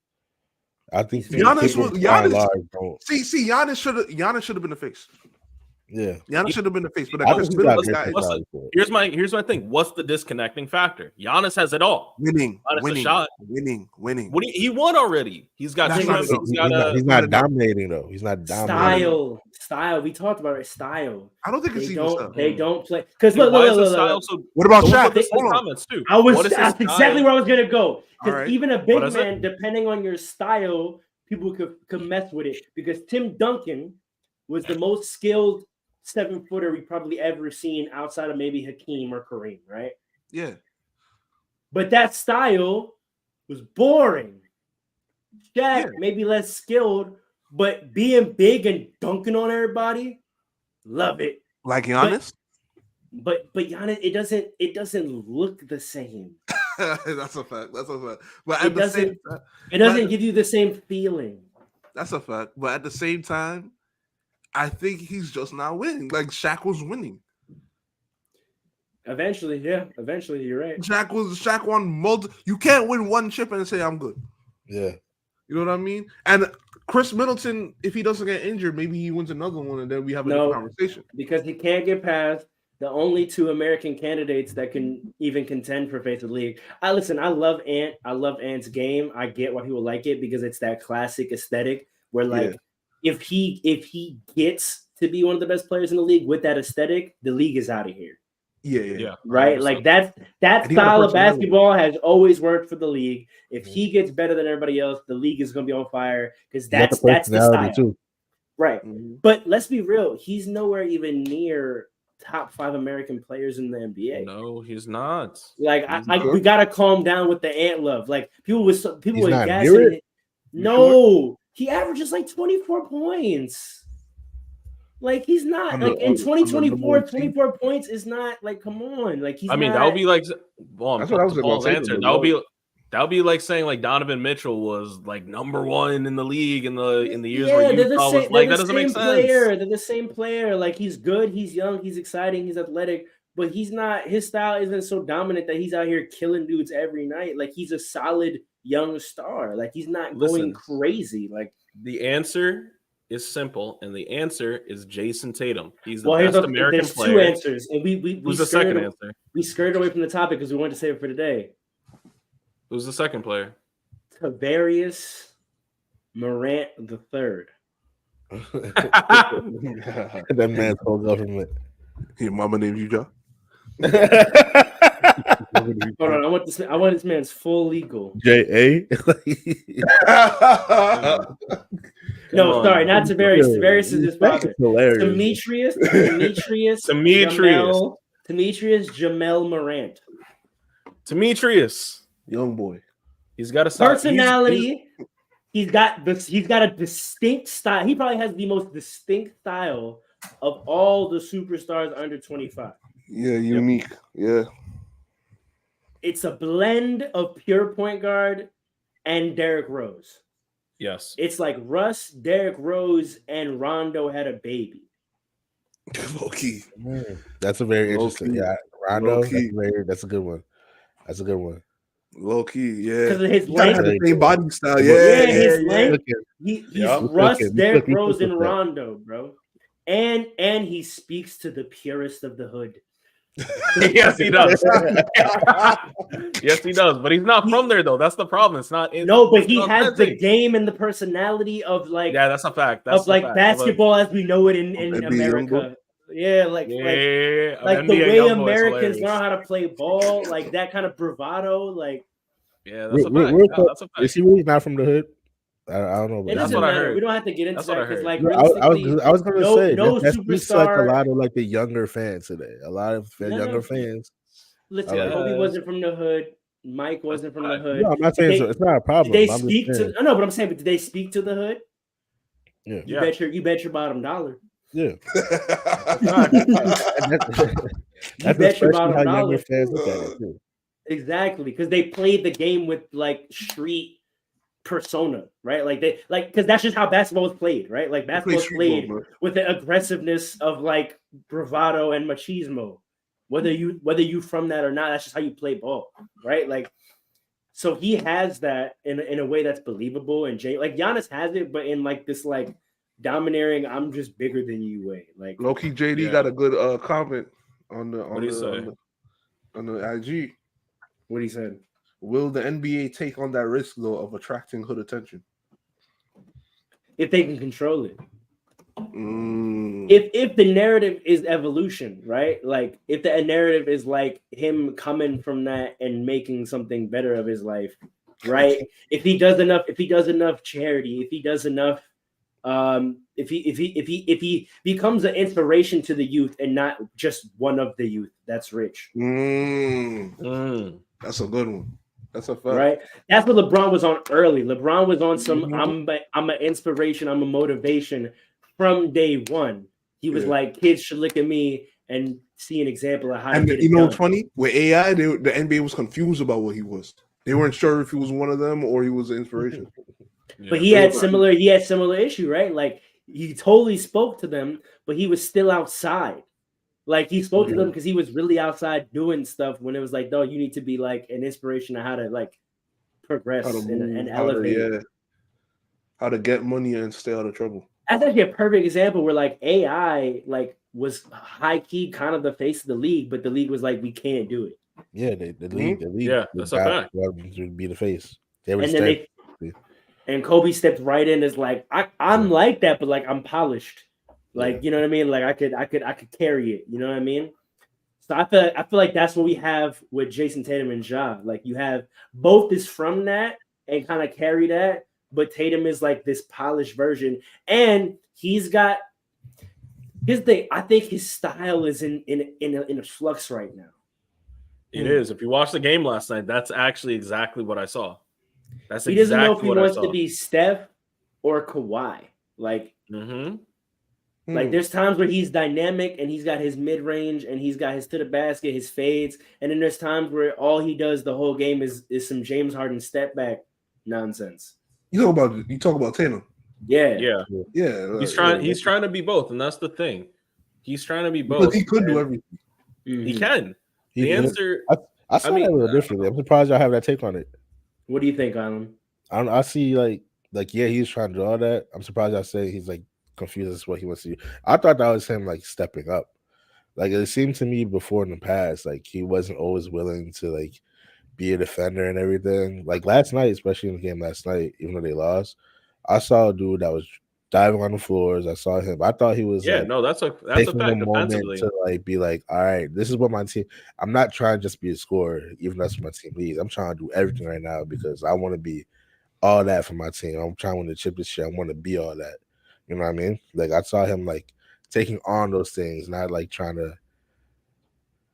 I think Giannis. See, Giannis should have been the face. Yeah, Giannis should have been the face, but here's my thing. What's the disconnecting factor? Giannis has it all. Winning. He won already. He's got. He's not dominating though. He's not dominating. Style. We talked about it. Style. I don't think they don't play because look. What about Shaq? Comments too. That's exactly where I was gonna go. Because even a big man, depending on your style, people could mess with it. Because Tim Duncan was the most skilled 7-footer we probably ever seen outside of maybe Hakeem or Kareem, right? Yeah. But that style was boring. Shaq maybe less skilled, but being big and dunking on everybody, love it. Like Giannis? But Giannis, it doesn't look the same. That's a fact. But at the same time, it doesn't give you the same feeling. That's a fact. But at the same time, I think he's just not winning. Like Shaq was winning. Eventually, you're right. Shaq won You can't win one chip and say I'm good. Yeah. You know what I mean? And Chris Middleton, if he doesn't get injured, maybe he wins another one and then we have a conversation. Because he can't get past the only 2 American candidates that can even contend for face of the league. I love Ant. I love Ant's game. I get why people like it because it's that classic aesthetic where if he gets to be one of the best players in the league with that aesthetic, the league is out of here. Yeah. Right? 100%. Like that style of basketball has always worked for the league. If he gets better than everybody else, the league is going to be on fire because that's the style. Too. Right. Mm-hmm. But let's be real. He's nowhere even near top 5 American players in the NBA. No, he's not. Like we got to calm down with the Ant love. Like people were gassing it. No. He averages like 24 points. Like he's not like in 2024, 24 points is not like come on. Like he's that would be like that's what I was going to answer. That would be like saying like Donovan Mitchell was like number 1 in the league in the years where Utah was like that doesn't make sense. They're the same player. Like he's good, he's young, he's exciting, he's athletic, but he's not. His style isn't so dominant that he's out here killing dudes every night. Like he's a solid young star. Like he's not going crazy. Like the answer is simple, and the answer is Jason Tatum. He's the best American player. There's 2 answers, and we Who's the second answer? We skirted away from the topic because we wanted to save it for today. Who's the second player? Tavarius Morant III. That man's whole government. Your mama named you John. Hold on, I want this man's full legal. J.A. No, sorry, not Tiberius. Tiberius is his father. Hilarious. Demetrius Jamel Morant. Demetrius, Young boy. he's got a Personality. He's got a distinct style. He probably has the most distinct style of all the superstars under 25. Yeah, unique. Yeah. It's a blend of pure point guard and Derrick Rose. Yes. It's like Russ, Derrick Rose, and Rondo had a baby. Low key. That's a very interesting. Yeah, Rondo. Low-key. That's a good one. That's a good one. Low key, yeah. Because of his You gotta have length. the same body style. His Yeah. length. He's Russ, Derrick Rose, and that. Rondo, bro. And he speaks to the purest of the hood. Yes, he does. Yes, he does. But he's not from there, though. That's the problem. It's not. No, but he has the game and the personality of like. Yeah, that's a fact. That's of like fact. basketball as we know it in NBA America. Yeah, like the NBA way young boy is Americans hilarious. learn how to play ball, like that kind of bravado, like. Yeah, that's a fact. Yeah, that's a fact. Is he really not from the hood? I don't know. It That's doesn't what I matter. heard. We don't have to get into That's what that I because, heard. like, I was going to say no that speaks to, like, a superstar. lot of like the younger fans today. A lot of younger fans. Listen, Yeah. Kobe wasn't from the hood. Mike wasn't from the hood. No, I'm not saying it's not a problem. Did they I'm just speak saying. to? No, but I'm saying, but did they speak to the hood? Yeah. You bet your bottom dollar. Yeah. You bet your bottom how dollar. younger fans look at it too. Exactly, because they played the game with like street persona, right? Like because that's just how basketball was played, right? Like basketball was played with the aggressiveness of like bravado and machismo. Whether you from that or not, that's just how you play ball, right? Like, so he has that in a way that's believable. And like Giannis has it, but in like this like domineering, I'm just bigger than you way. Like low key, JD got a good comment on the IG. What he said. Will the NBA take on that risk though of attracting hood attention if they can control it? If the narrative is evolution, right? Like if the narrative is like him coming from that and making something better of his life, right? if he does enough charity, if he does enough, if he becomes an inspiration to the youth and not just one of the youth that's rich. That's a good one. That's a fact. Right. That's what LeBron was on early. LeBron was on some I'm an inspiration, I'm a motivation from day one. He was like, kids should look at me and see an example of how to get it done. What's funny? With AI, the NBA was confused about what he was. They weren't sure if he was one of them or he was an inspiration. But he had similar issue, right? Like he totally spoke to them, but he was still outside. Like he spoke to them because he was really outside doing stuff when it was like, no, you need to be like an inspiration of how to like progress and elevate. How to get money and stay out of trouble. That's actually a perfect example where like AI like was high key kind of the face of the league, but the league was like, we can't do it. Yeah, the league. Yeah, that's a fact. Would be the face. And Kobe stepped right in as like, I'm like that, but like I'm polished. Like, you know what I mean? Like I could carry it. You know what I mean? So I feel like that's what we have with Jason Tatum and Ja. Like you have both is from that and kind of carry that, but Tatum is like this polished version, and he's got his thing. I think his style is in a flux right now. It is. If you watched the game last night, that's actually exactly what I saw. That's he doesn't know if he wants to be Steph or Kawhi. Like, like there's times where he's dynamic and he's got his mid range and he's got his to the basket, his fades, and then there's times where all he does the whole game is some James Harden step back nonsense. You talk about Tatum. Yeah. He's trying to be both, and that's the thing. He's trying to be both. Because he could do everything. He can. The answer. I saw that a little differently. I'm surprised y'all have that take on it. What do you think, Alan? I see like yeah, he's trying to do all that. I'm surprised y'all say he's like confused as to what he wants to do. I thought that was him like stepping up. Like it seemed to me before in the past, like he wasn't always willing to like be a defender and everything. Like last night, especially in the game last night, even though they lost, I saw a dude that was diving on the floors. I saw him. I thought he was that's a taking fact. a moment Defensively, to like be like, all right, this is what my team. I'm not trying to just be a scorer, even though that's what my team needs. I'm trying to do everything right now because I want to be all that for my team. I'm trying to win the chip this year. I want to be all that. You know what I mean? Like I saw him like taking on those things, not trying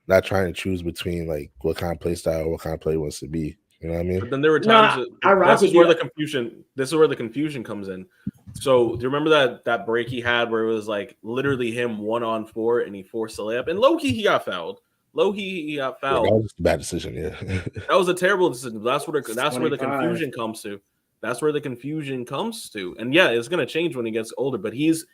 to choose between like what kind of play style or what kind of play he wants to be. You know what I mean? But then there were times this is where the confusion comes in. So do you remember that break he had where it was like literally him 1-on-4 and he forced a layup? And low-key he got fouled. Yeah, that was a bad decision. Yeah, that was a terrible decision. That's where the confusion comes to. That's where the confusion comes to. And yeah, it's gonna change when he gets older. But the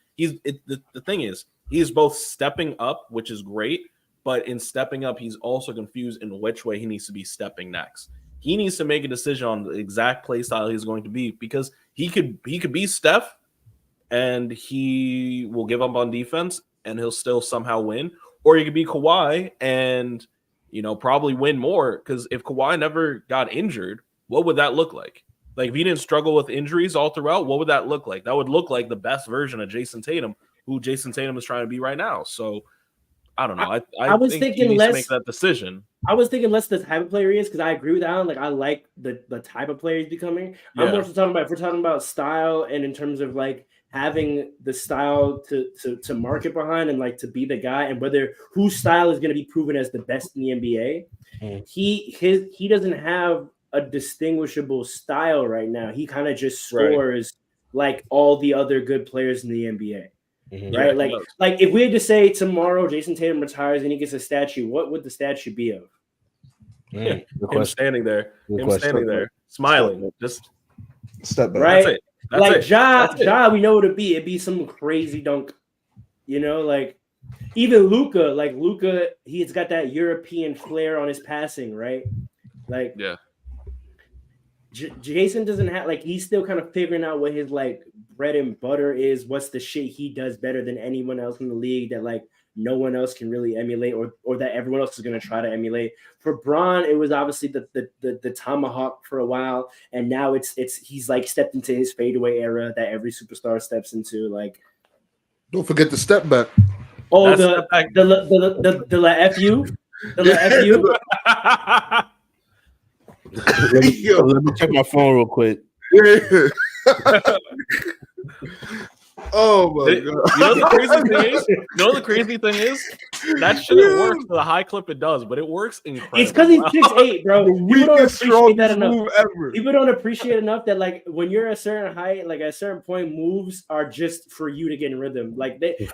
thing is, he's both stepping up, which is great. But in stepping up, he's also confused in which way he needs to be stepping next. He needs to make a decision on the exact play style he's going to be because he could be Steph and he will give up on defense and he'll still somehow win. Or he could be Kawhi and, probably win more because if Kawhi never got injured, what would that look like? Like if he didn't struggle with injuries all throughout, what would that look like? That would look like the best version of Jason Tatum, who Jason Tatum is trying to be right now. So I don't know. I was think thinking he needs to make that decision. I was thinking less the type of player he is because I agree with Alan. Like I like the type of player he's becoming. Yeah. I'm more talking about if we're talking about style and in terms of like having the style to market behind and like to be the guy and whether whose style is going to be proven as the best in the NBA. He doesn't have a distinguishable style right now. He kind of just scores like all the other good players in the NBA. Right, like if we had to say tomorrow Jason Tatum retires and he gets a statue, what would the statue be of? Him standing there, smiling, just step back. Right, that's Ja, we know what it'd be. It'd be some crazy dunk, like even Luka, he's got that European flair on his passing, right? Like, yeah. Jason doesn't have he's still kind of figuring out what his bread and butter is. What's the shit he does better than anyone else in the league that no one else can really emulate or that everyone else is going to try to emulate. For Bron, it was obviously the tomahawk for a while, and now it's he's stepped into his fadeaway era that every superstar steps into. Don't forget the step back. Oh, the FU. Let me check my phone real quick. Oh my god! The crazy thing is that shouldn't work for the high clip it does, but it works incredibly. It's because he's 6'8", bro. People don't appreciate that enough. People don't appreciate enough that when you're a certain height, at a certain point, moves are just for you to get in rhythm.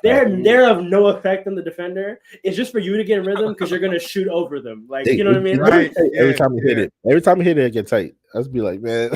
They're of no effect on the defender. It's just for you to get in rhythm because you're gonna shoot over them. You know what I mean? Right. Every time he hit it, it gets tight. I'd be like, man,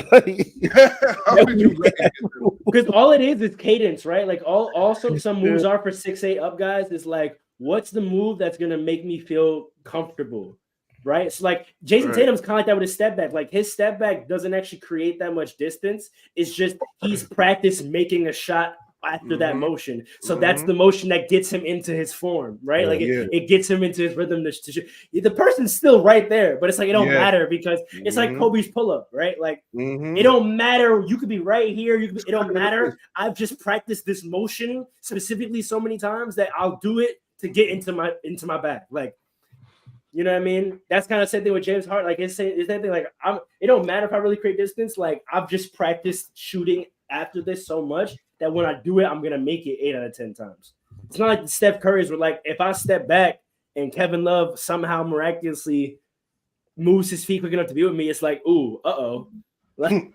because all it is cadence, right? Also some moves are for 6'8" up guys. Is what's the move that's gonna make me feel comfortable, right? So Jason Tatum's kind of like that with his step back. His step back doesn't actually create that much distance. It's just he's practiced making a shot after that motion. So that's the motion that gets him into his form, right? It gets him into his rhythm. The person's still right there, but it's it don't matter because it's like Kobe's pull-up, right? It don't matter. You could be right here. It don't matter. I've just practiced this motion specifically so many times that I'll do it to get into my bag. You know what I mean? That's kind of the same thing with James Harden. It's the same thing. It don't matter if I really create distance. I've just practiced shooting after this so much that when I do it, I'm gonna make it 8 out of 10 times. It's not like the Steph Curry's where if I step back and Kevin Love somehow miraculously moves his feet quick enough to be with me, it's ooh, uh-oh. I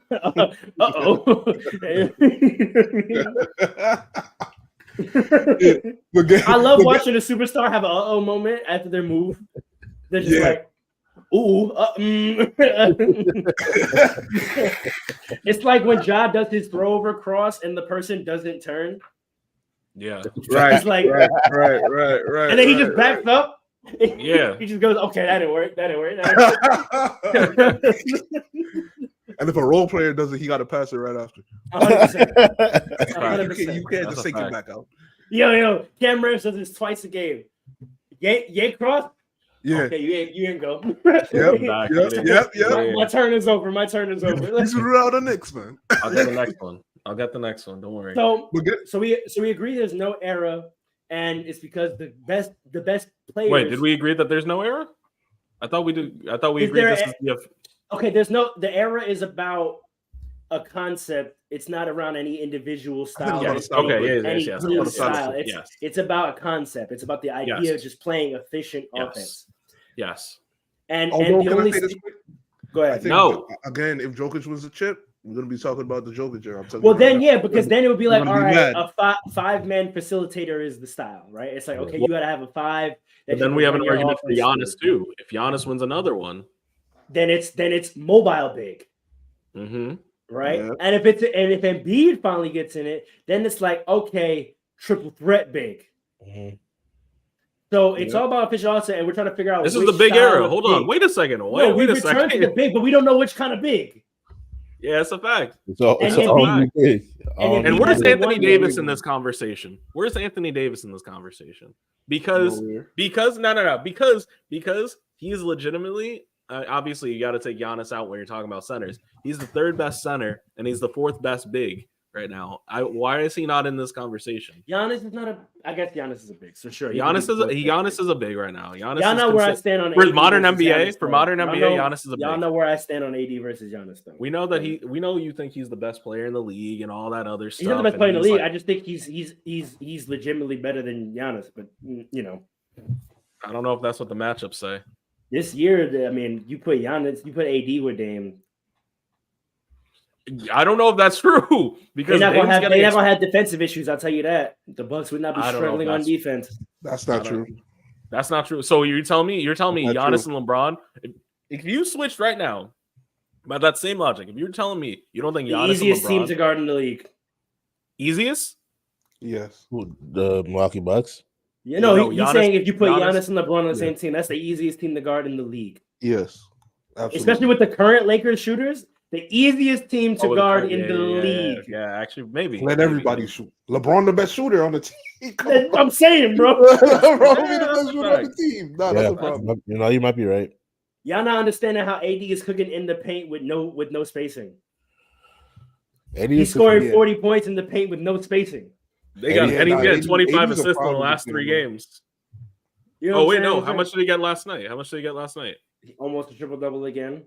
love watching a superstar have an uh-oh moment after their move. They're just ooh, it's like when Ja does his throw over cross and the person doesn't turn. Yeah, right. It's right. And then he just backs up. Yeah, he just goes, "Okay, that didn't work. And if a role player does it, he got to pass it right after. 100%. You can't just take it back out. Yo, Cam Reddish does this twice a game. Yay cross. Yeah. Okay, you ain't go. Yep. My turn is over. He's out the Knicks, man. I'll get the next one. I'll get the next one. Don't worry. So we agree there's no era, and it's because the best players. Wait, did we agree that there's no era? I thought we did. I thought we agreed this is the. Okay, the era is about a concept. It's not around any individual style. Yes. Okay, yes. Style. It's about a concept. It's about the idea of just playing efficient offense. Yes. And the only go ahead. No. Again, if Jokic was a chip, we're gonna be talking about the Jokic era. Well, then because then it would be like, all right, a five-man facilitator is the style, right? It's like, okay, you got to have a five. But then we have an argument for Giannis too. If Giannis wins another one, then it's mobile big, right? Yeah. And if Embiid finally gets in it, then it's like, okay, triple threat big. Mm-hmm. So it's all about efficient offense, and we're trying to figure out. This is the big era. Hold on, wait a second. We returned to the big, but we don't know which kind of big. Yeah, it's a fact. It's all big. And where's Anthony Davis in this conversation? Where's Anthony Davis in this conversation? Because he's legitimately obviously you got to take Giannis out when you're talking about centers. He's the third best center and he's the fourth best big right now. Why is he not in this conversation? Giannis is not a. I guess Giannis is a big, so sure. Giannis is a big right now. Giannis y'all know where I stand on for AD modern NBA. Giannis, for modern NBA, Giannis is a big. Y'all know where I stand on AD versus Giannis, though. We know that we know you think he's the best player in the league and all that other stuff. He's not the best player in the league. I just think he's legitimately better than Giannis. But I don't know if that's what the matchups say. This year, I mean, you put Giannis, you put AD with Dame. I don't know if that's true because they're not gonna have defensive issues. I'll tell you that the Bucks would not be struggling on defense. That's not true. That's not true. So you're telling me Giannis and LeBron? If you switched right now, by that same logic, if you're telling me you don't think Giannis the easiest and LeBron, team to guard in the league, easiest? Yes. The Milwaukee Bucks. He's saying if you put Giannis and LeBron on the same team, that's the easiest team to guard in the league. Yes, absolutely. Especially with the current Lakers shooters. The easiest team to guard in the league. Yeah, actually, maybe. Let everybody shoot. LeBron, the best shooter on the team. I'm saying, bro. LeBron be the best shooter on the team. No, that's a problem. You might be right. Y'all not understanding how AD is cooking in the paint with no spacing. He's scoring 40 points in the paint with no spacing. He's getting 25 assists in the last 3 games. How much did he get last night? Almost a triple-double again.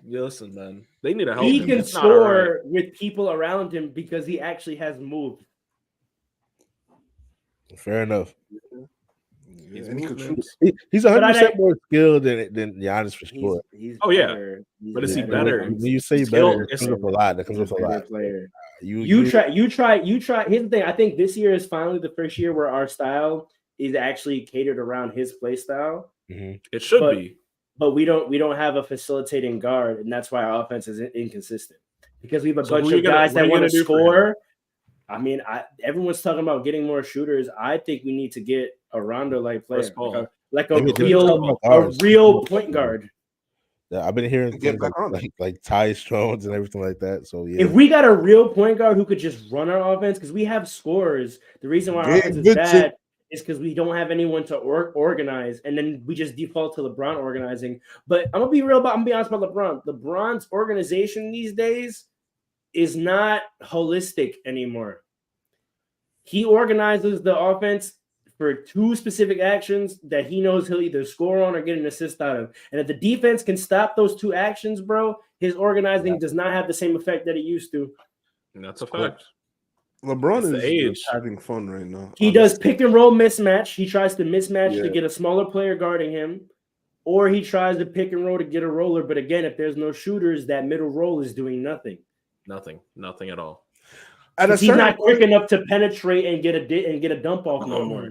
Listen, man. They need to help him. He can score with people around him because he actually has moved. Fair enough. He's 100% more skilled than Giannis for sure. But is he better? When you say better, it comes with a lot. That comes with a lot. You try. Here's the thing. I think this year is finally the first year where our style is actually catered around his play style. Mm-hmm. It should be. But we don't have a facilitating guard, and that's why our offense is inconsistent. Because we have a bunch of guys that want to score. I mean, everyone's talking about getting more shooters. I think we need to get a Rondo-like player, like a real point guard. Yeah, I've been hearing things like Ty Jones and everything like that. So yeah, if we got a real point guard who could just run our offense, because we have scorers. The reason why our offense is bad is because we don't have anyone to organize, and then we just default to LeBron organizing. But I'm gonna be honest about LeBron. LeBron's organization these days is not holistic anymore. He organizes the offense for 2 specific actions that he knows he'll either score on or get an assist out of. And if the defense can stop those 2 actions, bro, his organizing does not have the same effect that it used to. And that's a fact. LeBron is having fun right now. He does pick and roll mismatch. He tries to mismatch to get a smaller player guarding him, or he tries to pick and roll to get a roller. But again, if there's no shooters, that middle roll is doing nothing. Nothing at all. He's not quick enough to penetrate and get a dump off no more.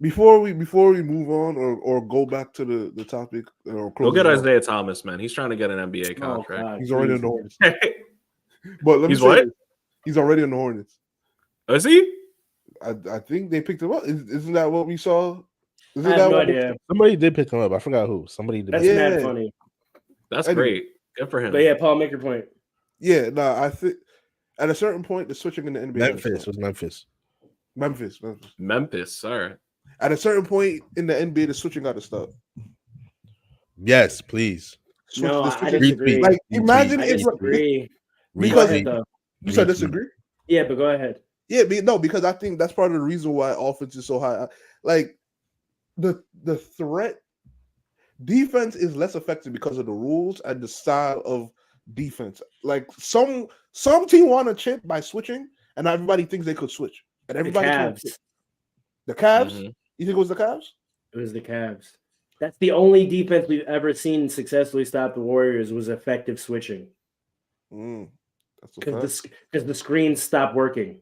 Before we move on or go back to the topic, go get Isaiah Thomas, man. He's trying to get an NBA contract. God, he's already in the Hornets. But let me say, he's already in the Hornets. Is he? I think they picked him up. Isn't that what we saw? I have no idea. Somebody did pick him up. I forgot who. Somebody did. That's mad funny. That's great. Good for him. But yeah, Paul, make your point. Yeah, I think at a certain point, the switching in the NBA. Memphis. All right. At a certain point in the NBA, the switching got to stop. Yes, please. I disagree. Like, imagine if disagree. Because You said disagree? Yeah, but go ahead. Yeah, because I think that's part of the reason why offense is so high. Like the threat defense is less effective because of the rules and the style of defense. Like some team want to chip by switching, and everybody thinks they could switch, and everybody can't. The Cavs? Mhm. You think it was the Cavs? It was the Cavs. That's the only defense we've ever seen successfully stop the Warriors was effective switching. Because the screens stopped working.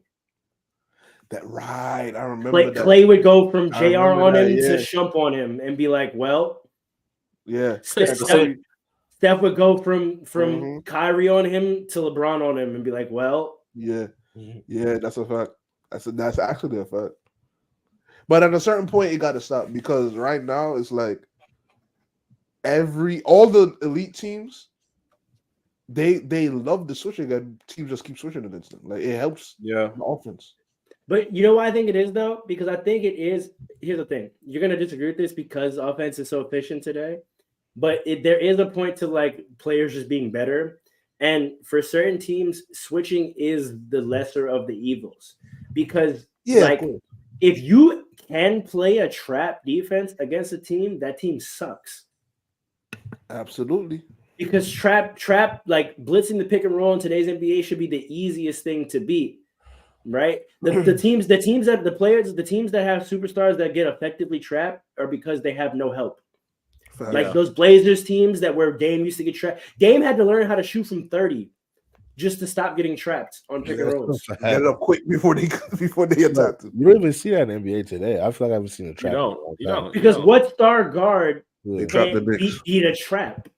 That right, I remember that. Clay would go from JR on him to Shump on him and be like, well, yeah. Steph would go from Kyrie on him to LeBron on him and be like, well, yeah, that's a fact. That's actually a fact. But at a certain point, it got to stop because right now it's like all the elite teams, they love the switching and teams just keep switching against them. Like it helps the offense. But you know why I think it is though? Because I think it is. Here's the thing: you're gonna disagree with this because offense is so efficient today. But there is a point to like players just being better, and for certain teams, switching is the lesser of the evils. Because if you can play a trap defense against a team, that team sucks. Absolutely. Because trap like blitzing the pick and roll in today's NBA should be the easiest thing to beat. Right, the teams that have superstars that get effectively trapped are because they have no help. Like those Blazers teams where Dame used to get trapped. Dame had to learn how to shoot from 30 just to stop getting trapped on pick and rolls. Get it up quick before they attack. You don't even see that in NBA today. I feel like I haven't seen a trap. You don't. Because what star guard can't beat a trap?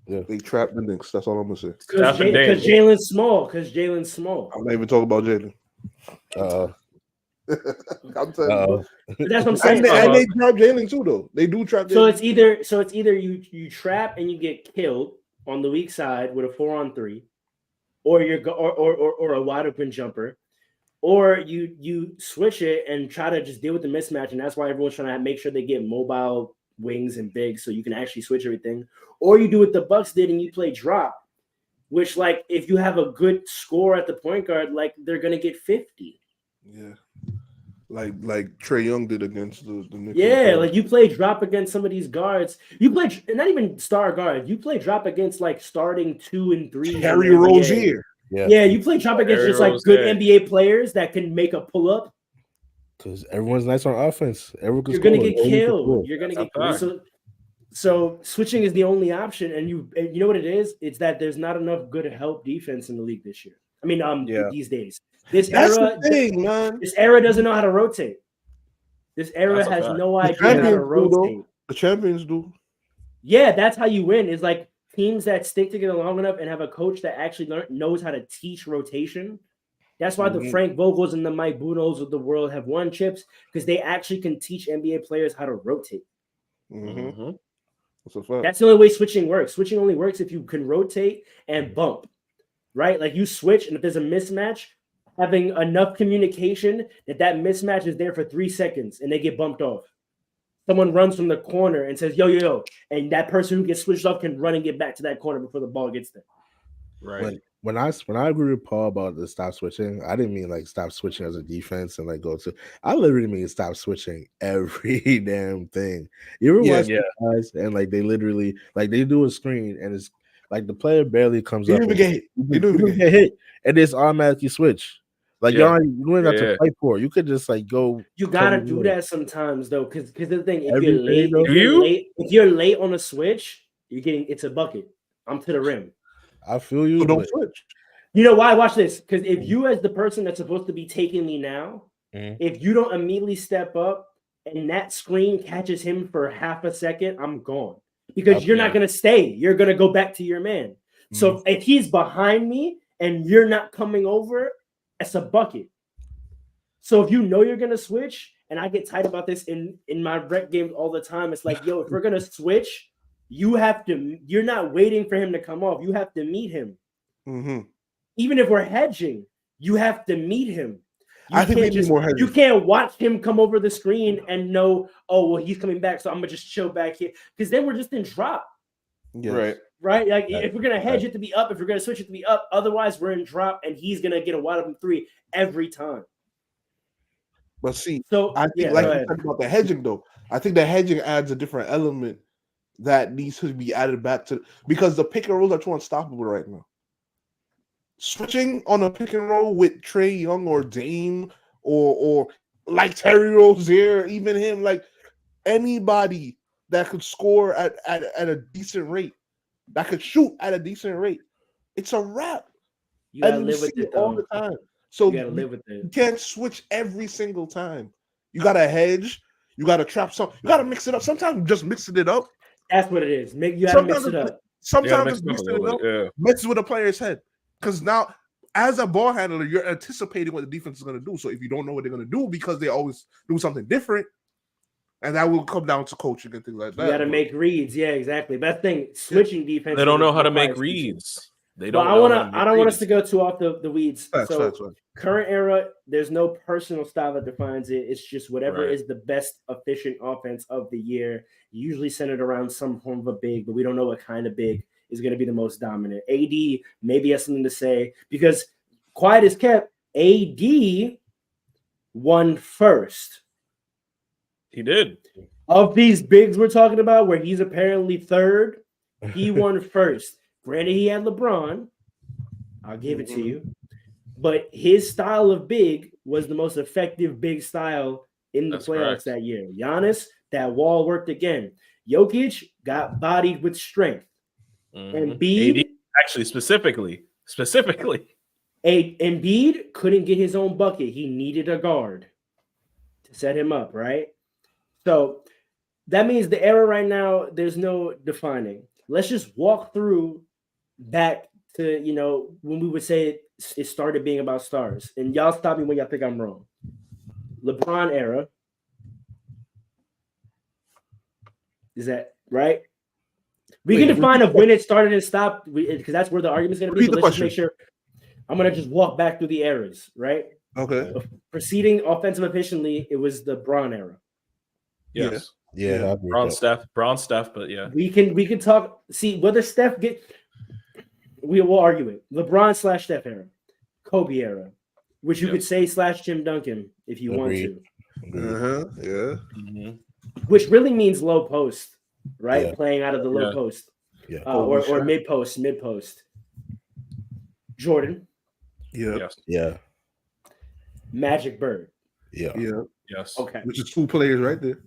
Yeah. They trap the Knicks. That's all I'm gonna say. Because Jalen's small. I'm not even talking about Jalen. I'm telling you. That's what I'm saying. And they trap Jalen too, though. They do trap. So it's either you trap and you get killed on the weak side with a 4-on-3, or or a wide open jumper, or you switch it and try to just deal with the mismatch, and that's why everyone's trying to make sure they get mobile wings and bigs so you can actually switch everything. Or you do what the Bucks did and you play drop, which like if you have a good score at the point guard, like they're gonna get 50. Yeah, like Trae Young did against the Knicks. Yeah, like you play drop against some of these guards. You play not even star guards. You play drop against like starting 2 and 3. Terry Rozier. Yeah, you play drop against just like good NBA players that can make a pull up. Because everyone's nice on offense. You're gonna get killed. You're gonna get killed. So switching is the only option, and you know what it is? It's that there's not enough good help defense in the league this year. I mean, these days. This era doesn't know how to rotate. This era has no idea how to rotate. The champions do. Yeah, that's how you win. Is like teams that stick together long enough and have a coach that actually knows how to teach rotation. That's why the Frank Vogels and the Mike Budenholzers of the world have won chips, because they actually can teach NBA players how to rotate. That's the only way switching works. Switching only works if you can rotate and bump, right? Like you switch, and if there's a mismatch, having enough communication that mismatch is there for 3 seconds and they get bumped off. Someone runs from the corner and says, yo, and that person who gets switched off can run and get back to that corner before the ball gets there. Right. When I agree with Paul about the stop switching, I didn't mean like stop switching as a defense and like go to. I literally mean stop switching every damn thing. You ever watch guys and like they literally like they do a screen and it's like the player barely comes up. You get hit and it's automatically switch. Like you don't have to fight for it. You could just like go. You gotta do that sometimes though, because the thing if you're late on a switch, it's a bucket. I'm to the rim. I feel you. So don't switch. You know why? Watch this. Because if you, as the person that's supposed to be taking me now, if you don't immediately step up and that screen catches him for half a second, I'm gone. Because you're not going to stay. You're going to go back to your man. So if he's behind me and you're not coming over, it's a bucket. So if you know you're going to switch, and I get tight about this in my rec games all the time, it's like, yo, if we're going to switch, you're not waiting for him to come off. You have to meet him. Even if we're hedging, you have to meet him. You can't watch him come over the screen and know, oh, well, he's coming back, so I'm going to just chill back here. Because then we're just in drop. Right. Right? Like if we're gonna hedge it to be up, if we're gonna switch it to be up, otherwise we're in drop, and he's gonna get a wide open three every time. But see, So I think like you talked about the hedging though. I think the hedging adds a different element that needs to be added back to because the pick and rolls are too unstoppable right now. Switching on a pick and roll with Trae Young or Dame or like Terry Rozier, even him, like anybody that could score at a decent rate, that could shoot at a decent rate, it's a wrap. You gotta and live with it all the time. So you gotta live with it. You can't switch every single time. You gotta hedge. You gotta trap some. You gotta mix it up. Sometimes just mixing it up. That's what it is. You gotta mix it up. Sometimes just mixing it up messes with a player's head. Because now, as a ball handler, you're anticipating what the defense is gonna do. So if you don't know what they're gonna do because they always do something different, and that will come down to coaching and things like that. You gotta make reads. Yeah, exactly. But I think switching defense. They don't know how to make reads. They don't. I don't want us to go too off the weeds. Facts. Current era, there's no personal style that defines it. It's just whatever is the best efficient offense of the year. Usually centered around some form of a big, but we don't know what kind of big is going to be the most dominant. AD maybe has something to say because quiet is kept. AD won first. He did. Of these bigs we're talking about, where he's apparently third, he won first. Granted, he had LeBron. I'll give it to you. But his style of big was the most effective big style in the playoffs that year. Giannis, that wall worked again. Jokic got bodied with strength. And Embiid, actually, specifically, Embiid couldn't get his own bucket. He needed a guard to set him up, right? So that means the era right now, there's no defining. Let's just walk through back to, when we would say it started being about stars. And y'all stop me when y'all think I'm wrong. LeBron era. Is that right? We can define of when it started and stopped because that's where the argument's going to be. So let's just make sure. I'm going to just walk back through the eras, right? Okay. Proceeding offensive efficiently, it was the Bron era. Yes. Yeah. Bron Steph, but yeah. We can talk. See whether Steph we will argue it. LeBron / Steph era, Kobe era, which you could say / Tim Duncan if you want to. Yeah. Mm-hmm. Which really means low post, right? Yeah. Playing out of the low post, or mid post. Jordan. Yeah. Magic Bird. Yeah. Yes. Okay. Which is two players right there.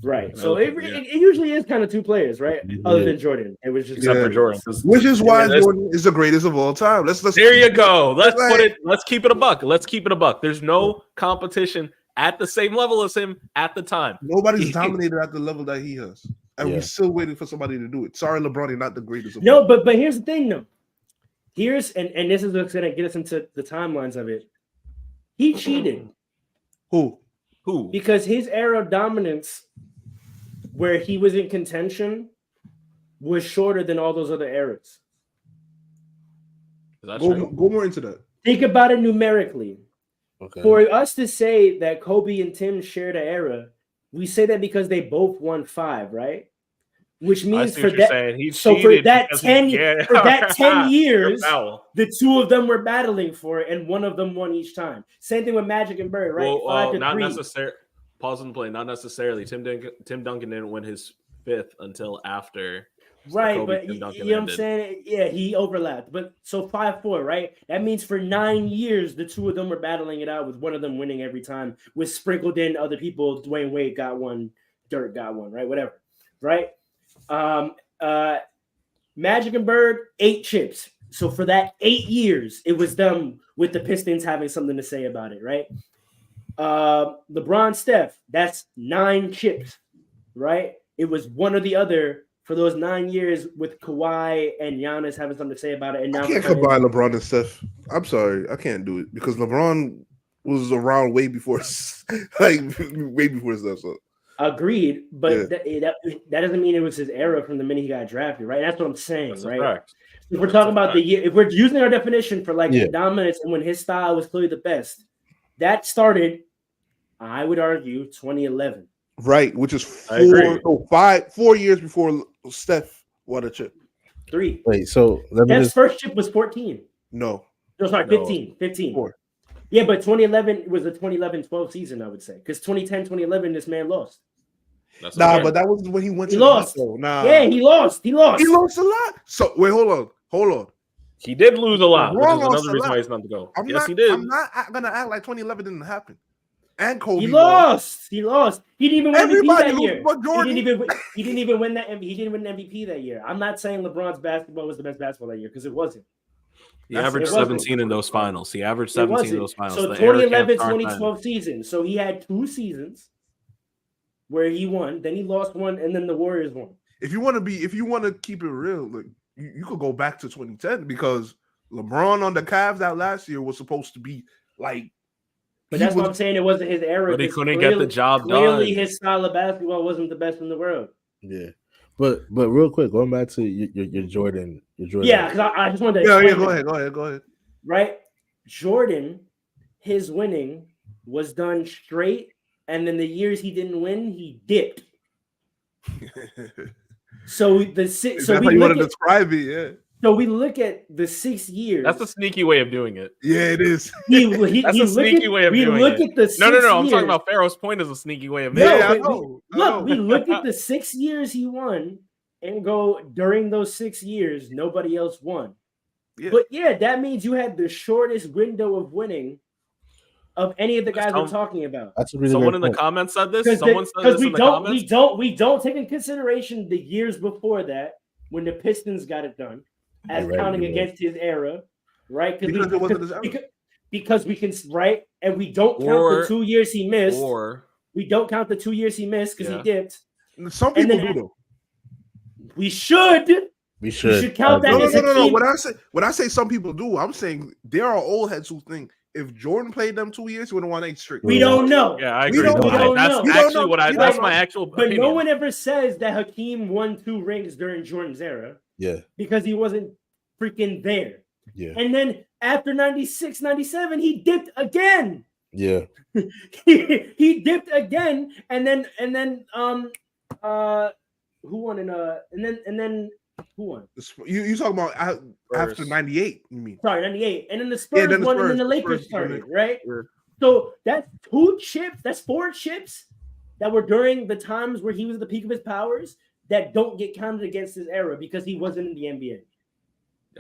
Right. So it usually is kind of two players, right? Other than Jordan. It was just except for Jordan. Which is why Jordan is the greatest of all time. Let's there you go. Let's keep it a buck. There's no competition at the same level as him at the time. Nobody's dominated at the level that he has. And we're still waiting for somebody to do it. Sorry, LeBron, you're not the greatest of all. No, but here's the thing, though. And this is what's gonna get us into the timelines of it. He cheated. Who? Because his era of dominance, where he was in contention, was shorter than all those other eras. Go more into that. Think about it numerically. Okay. For us to say that Kobe and Tim shared an era, we say that because they both won 5, right? Which means for that 10 years, the two of them were battling for it, and one of them won each time. Same thing with Magic and Bird, right? Well, not necessarily. Pause and play. Not necessarily. Tim Duncan didn't win his 5th until after. Right, but you know what I'm saying? Yeah, he overlapped. But so 5-4, right? That means for 9 years, the two of them were battling it out with one of them winning every time, with sprinkled in other people. Dwayne Wade got one, Dirk got one, right? Whatever, right? Magic and Bird, 8 chips. So for that 8 years, it was them with the Pistons having something to say about it, right? LeBron, Steph, that's 9 chips, right? It was one or the other for those 9 years with Kawhi and Giannis having something to say about it. And now I can't combine LeBron and Steph. I'm sorry, I can't do it because LeBron was around way before, way before Steph. So. Agreed, but that doesn't mean it was his era from the minute he got drafted, right? That's what I'm saying, right? If we're talking about the year, if we're using our definition for dominance and when his style was clearly the best, that started, I would argue, 2011. Right, which is 4 years before Steph won a chip. 3. Wait, so let me Steph's just. first chip was 14. No. No, sorry, No. 15. 4. Yeah, but 2011 was the 2011-12 season, I would say. Because 2010-2011, this man lost. That's Nah, okay. but that was when he went He to lost. the Heat, though. Nah. Yeah, he lost. He lost a lot. So wait, hold on. He did lose a lot, which LeBron is lost another a reason lot. why he's not to go. I'm Yes, he did. not gonna act like 2011 didn't happen. And Kobe He lost. He didn't even win Everybody MVP that loses year. but Jordan. He didn't even win that. He didn't win an MVP that year. I'm not saying LeBron's basketball was the best basketball that year because it wasn't. He averaged it wasn't. 17 in those finals. He averaged It 17 wasn't. in those finals. So The era can't 2011-2012 season. So he had 2 seasons where he won. Then he lost one, and then the Warriors won. If you want to keep it real, like you could go back to 2010 because LeBron on the Cavs that last year was supposed to be like. But that's what I'm saying. It wasn't his era. But he 'cause couldn't get the job Clearly, done. his style of basketball wasn't the best in the world. Yeah, but real quick, going back to your Jordan. Yeah, because I just wanted to. Yeah, explain go ahead. Right, Jordan, his winning was done straight, and then the years he didn't win, he dipped. So That's how you want to describe it, yeah. So we look at the 6 years. That's a sneaky way of doing it. Yeah, it is. That's a sneaky way of doing it. We look at the 6 years. No. I'm talking about Pharaoh's point as a sneaky way of doing it. doing Yeah, I know. Look, we look at the 6 years he won and go, during those 6 years, nobody else won. Yeah. But yeah, that means you had the shortest window of winning of any of the guys we're talking about. That's a really Someone great in the point. comments said this. Someone said this in the comments. We don't take into consideration the years before that when the Pistons got it done as counting against his era, right? Because it wasn't his era. Because we can, right? And we don't count the 2 years he missed. We don't count the 2 years he missed because he dipped. Some people do though. We should. We should count that. No. When I say some people do, I'm saying there are old heads who think if Jordan played them 2 years, he would have won 8 straight. We don't know. Yeah, I agree. We don't know. That's actually what I. That's my actual But opinion. no one ever says that Hakeem won 2 rings during Jordan's era. Yeah, because he wasn't freaking there. Yeah, and then after 96, 97, he dipped again. Yeah, he dipped again, and then who won and then who won? You talking about after 98? You mean? Sorry, 98, and then the Spurs won, and then the Lakers started, right? Yeah. So that's 2 chips. That's 4 chips that were during the times where he was at the peak of his powers that don't get counted against his era because he wasn't in the NBA.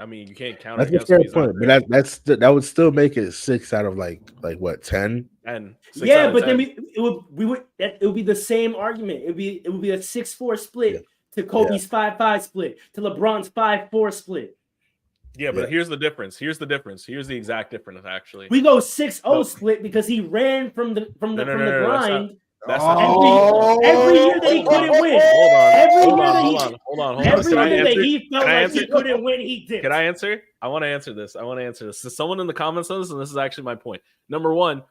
I mean, you can't count. That's a fair point, but that would still make it 6 out of like what 10? And yeah, but 10. Then it would be the same argument. It would be a 6-4 split to Kobe's 5-5 split to LeBron's 5-4 split. Yeah, but here's the difference. Here's the exact difference. Actually, we go 6-0 split because he ran from the grind. That's every year that he couldn't win. Hold on. Every year that he felt like he couldn't win, he did. Can I answer? I want to answer this. So someone in the comments says this, and this is actually my point. Number one,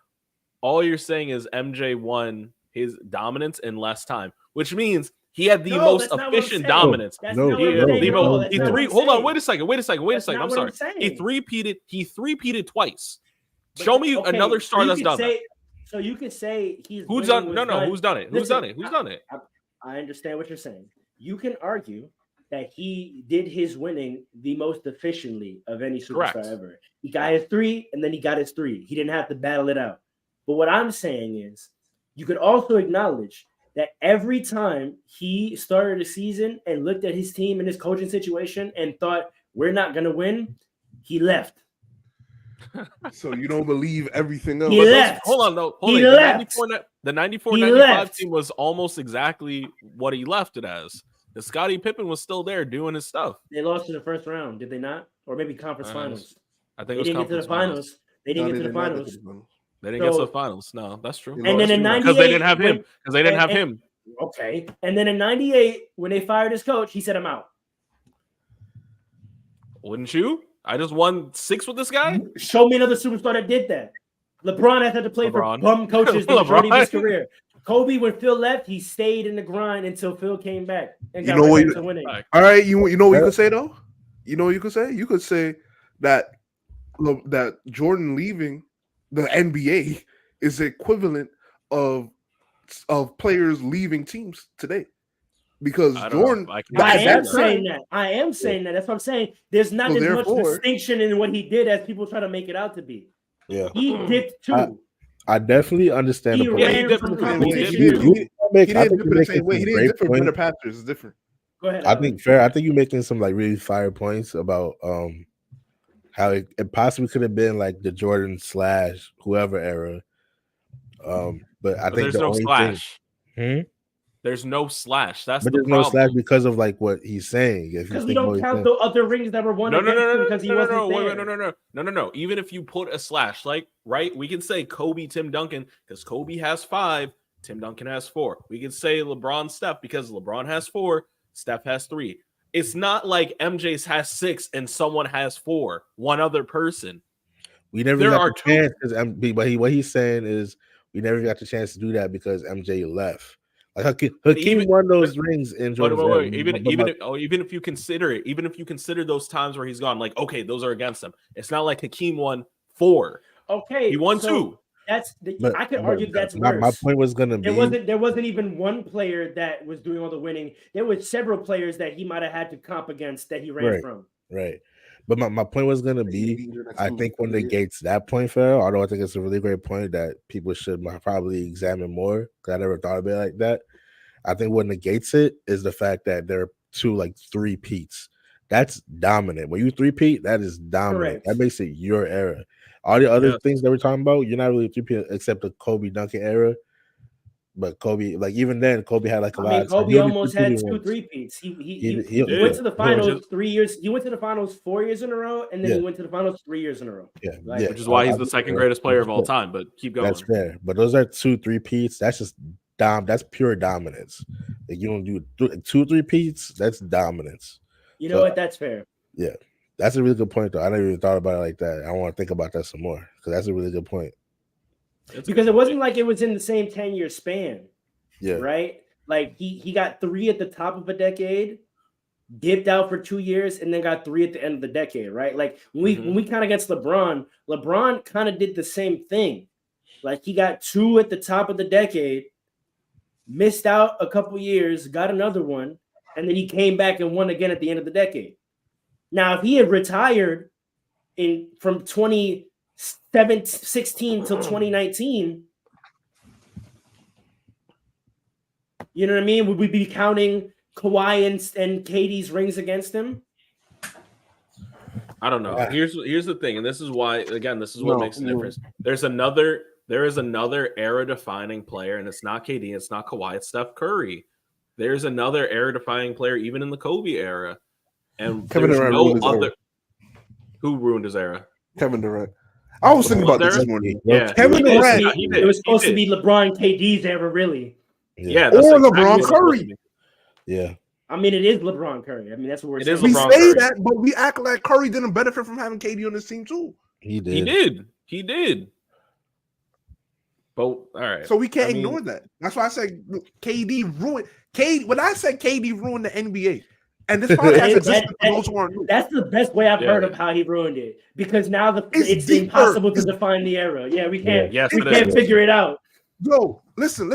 all you're saying is MJ won his dominance in less time, which means he had the most efficient dominance. Hold on, wait a second. I'm sorry. He three-peated twice. Show me another star that's done that. So you could say he's who's done? No. Who's done it? Who's done it? I understand what you're saying. You can argue that he did his winning the most efficiently of any superstar ever. He got his 3, and then he got his 3. He didn't have to battle it out. But what I'm saying is, you could also acknowledge that every time he started a season and looked at his team and his coaching situation and thought we're not going to win, he left. So you don't believe everything else? He left. Hold on, though. He left. The 94-95 team was almost exactly what he left it as. The Scottie Pippen was still there doing his stuff. They lost in the first round, did they not? Or maybe conference finals. I think they didn't get to the finals. They didn't get to the finals. They didn't get to the finals. No, that's true. And then in 98, because they didn't have him. Okay. And then in 98, when they fired his coach, he said, "I'm out." Wouldn't you? I just won 6 with this guy. Show me another superstar that did that. LeBron has had to play for bum coaches the majority of his career. Kobe, when Phil left, he stayed in the grind until Phil came back and got right to winning. All right, you know what you could say though? You know what you could say? You could say that Jordan leaving the NBA is the equivalent of players leaving teams today. because I don't know. Jordan. I I can't am say saying that. I am saying that. That's what I'm saying. There's not So as much therefore- distinction in what he did as people try to make it out to be. Yeah, He dipped too. I definitely understand He the point. Yeah, he ran did from too. competition. He I think didn't dip you're it the same making way. some He didn't great dip for better points. Panthers. It's different. Go ahead. I Alex. think fair. I think you're making some like really fire points about how it possibly could have been like the Jordan / whoever era. But I But think there's the no only slash. thing. There's no slash. That's But the there's no problem. slash because of like what he's saying. If you Because we think what don't he's count saying. the other rings that were won No, against no, no, him no, because he no, wasn't no, there. wait, no. Even if you put a slash, like right, we can say Kobe, Tim Duncan, because Kobe has 5, Tim Duncan has 4. We can say LeBron, Steph, because LeBron has 4, Steph has 3. It's not like MJ's has 6 and someone has 4. One other person. We never There got are the chance because but what he's saying is we never got the chance to do that because MJ left. Like Hakeem won those rings in Jordan's era. Even if you consider it, even if you consider those times where he's gone, like okay, those are against him. It's not like Hakeem won 4. Okay, he won so 2. I could argue that's worse. My point was gonna be there wasn't even one player that was doing all the winning. There was several players that he might have had to comp against that he ran from. Right. But my point was gonna be, I think when it negates that point, Farrell, although I think it's a really great point that people should probably examine more, because I never thought of it like that. I think what negates it is the fact that there are 2 like 3-peats. That's dominant. When you 3-peat, that is dominant. That makes it your era. All the other things that we're talking about, you're not really 3-peat except the Kobe Duncan era. But Kobe, like even then, Kobe had like a lot. Kobe almost had 2 3-peats. He went to the finals 3 years. He went to the finals 4 years in a row, and then he went to the finals 3 years in a row. Which is why he's the second greatest player of all time. But keep going. That's fair. But those are 2 3-peats. That's just that's pure dominance. Like you don't do 2 3-peats. That's dominance. You know what? That's fair. Yeah, that's a really good point, though. I never even thought about it like that. I want to think about that some more because that's a really good point. Because it wasn't like it was in the same 10-year span. Yeah. Right? Like he got 3 at the top of a decade, dipped out for 2 years, and then got 3 at the end of the decade, right? Like when we kind of against LeBron kind of did the same thing. Like he got 2 at the top of the decade, missed out a couple years, got another one, and then he came back and won again at the end of the decade. Now, if he had retired from 2016 till 2019, you know what I mean? Would we be counting Kawhi and KD's rings against him? I don't know. Here's the thing, and this is why, again, this is what makes the difference. There is another era-defining player, and it's not KD, it's not Kawhi, it's Steph Curry. There's another era-defining player, even in the Kobe era, and Kevin there's Durant no ruined his other. era. Who ruined his era? Kevin Durant. I was thinking about this morning. Yeah, Kevin Durant. It was supposed to be LeBron KD's era, really. Yeah, or LeBron Curry. Yeah. I mean, it is LeBron Curry. I mean, that's what we're saying. We say that, but we act like Curry didn't benefit from having KD on this team too. He did. But all right. So we can't ignore that. That's why I said KD ruined. When I said KD ruined the NBA, and this podcast that's the best way I've heard of how he ruined it. Because now it's impossible to define the era. Yeah, we can't. We can't figure it out. Yo, listen.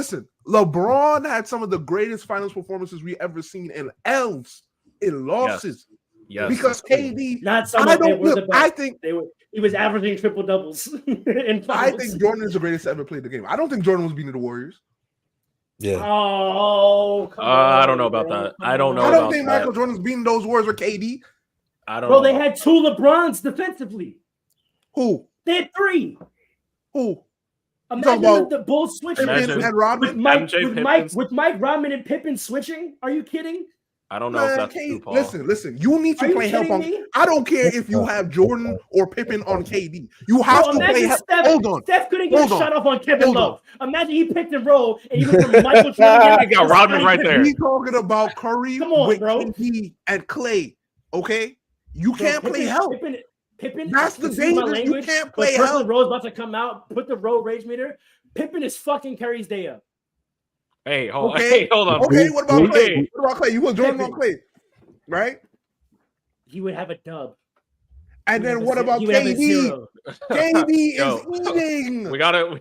LeBron had some of the greatest finals performances we ever seen in L's, in losses. Yes. Because KD, not some of them were the best. I think he was averaging triple doubles in finals. I think Jordan is the greatest to ever play the game. I don't think Jordan was beating the Warriors. Yeah. Oh, come on, I don't know about that. I don't know. I don't think Michael Jordan's beating those Warriors with KD. I don't know. They had 2 LeBrons defensively. Who? They had 3. Who? Imagine the Bulls switching with Mike Rodman and Pippen switching. Are you kidding? I don't know if that's true, Paul. Listen. You need to play help on. I don't care if you have Jordan or Pippen on KD. You have to play help. Hold on. Steph couldn't get a shot off on Kevin Love. Imagine he picked and roll and he went from Michael Jordan. I got Rodman right there. We talking about Curry with KD and Clay. Okay, you can't play help. Pippen, that's the danger. You can't play help. Rose about to come out. Put the road rage meter. Pippen is fucking Curry's day up. Hey, hold on. Okay, what about Clay? What about Clay? You want Jordan on Clay, right? He would have a dub. And then what about KD? KD is eating. We gotta.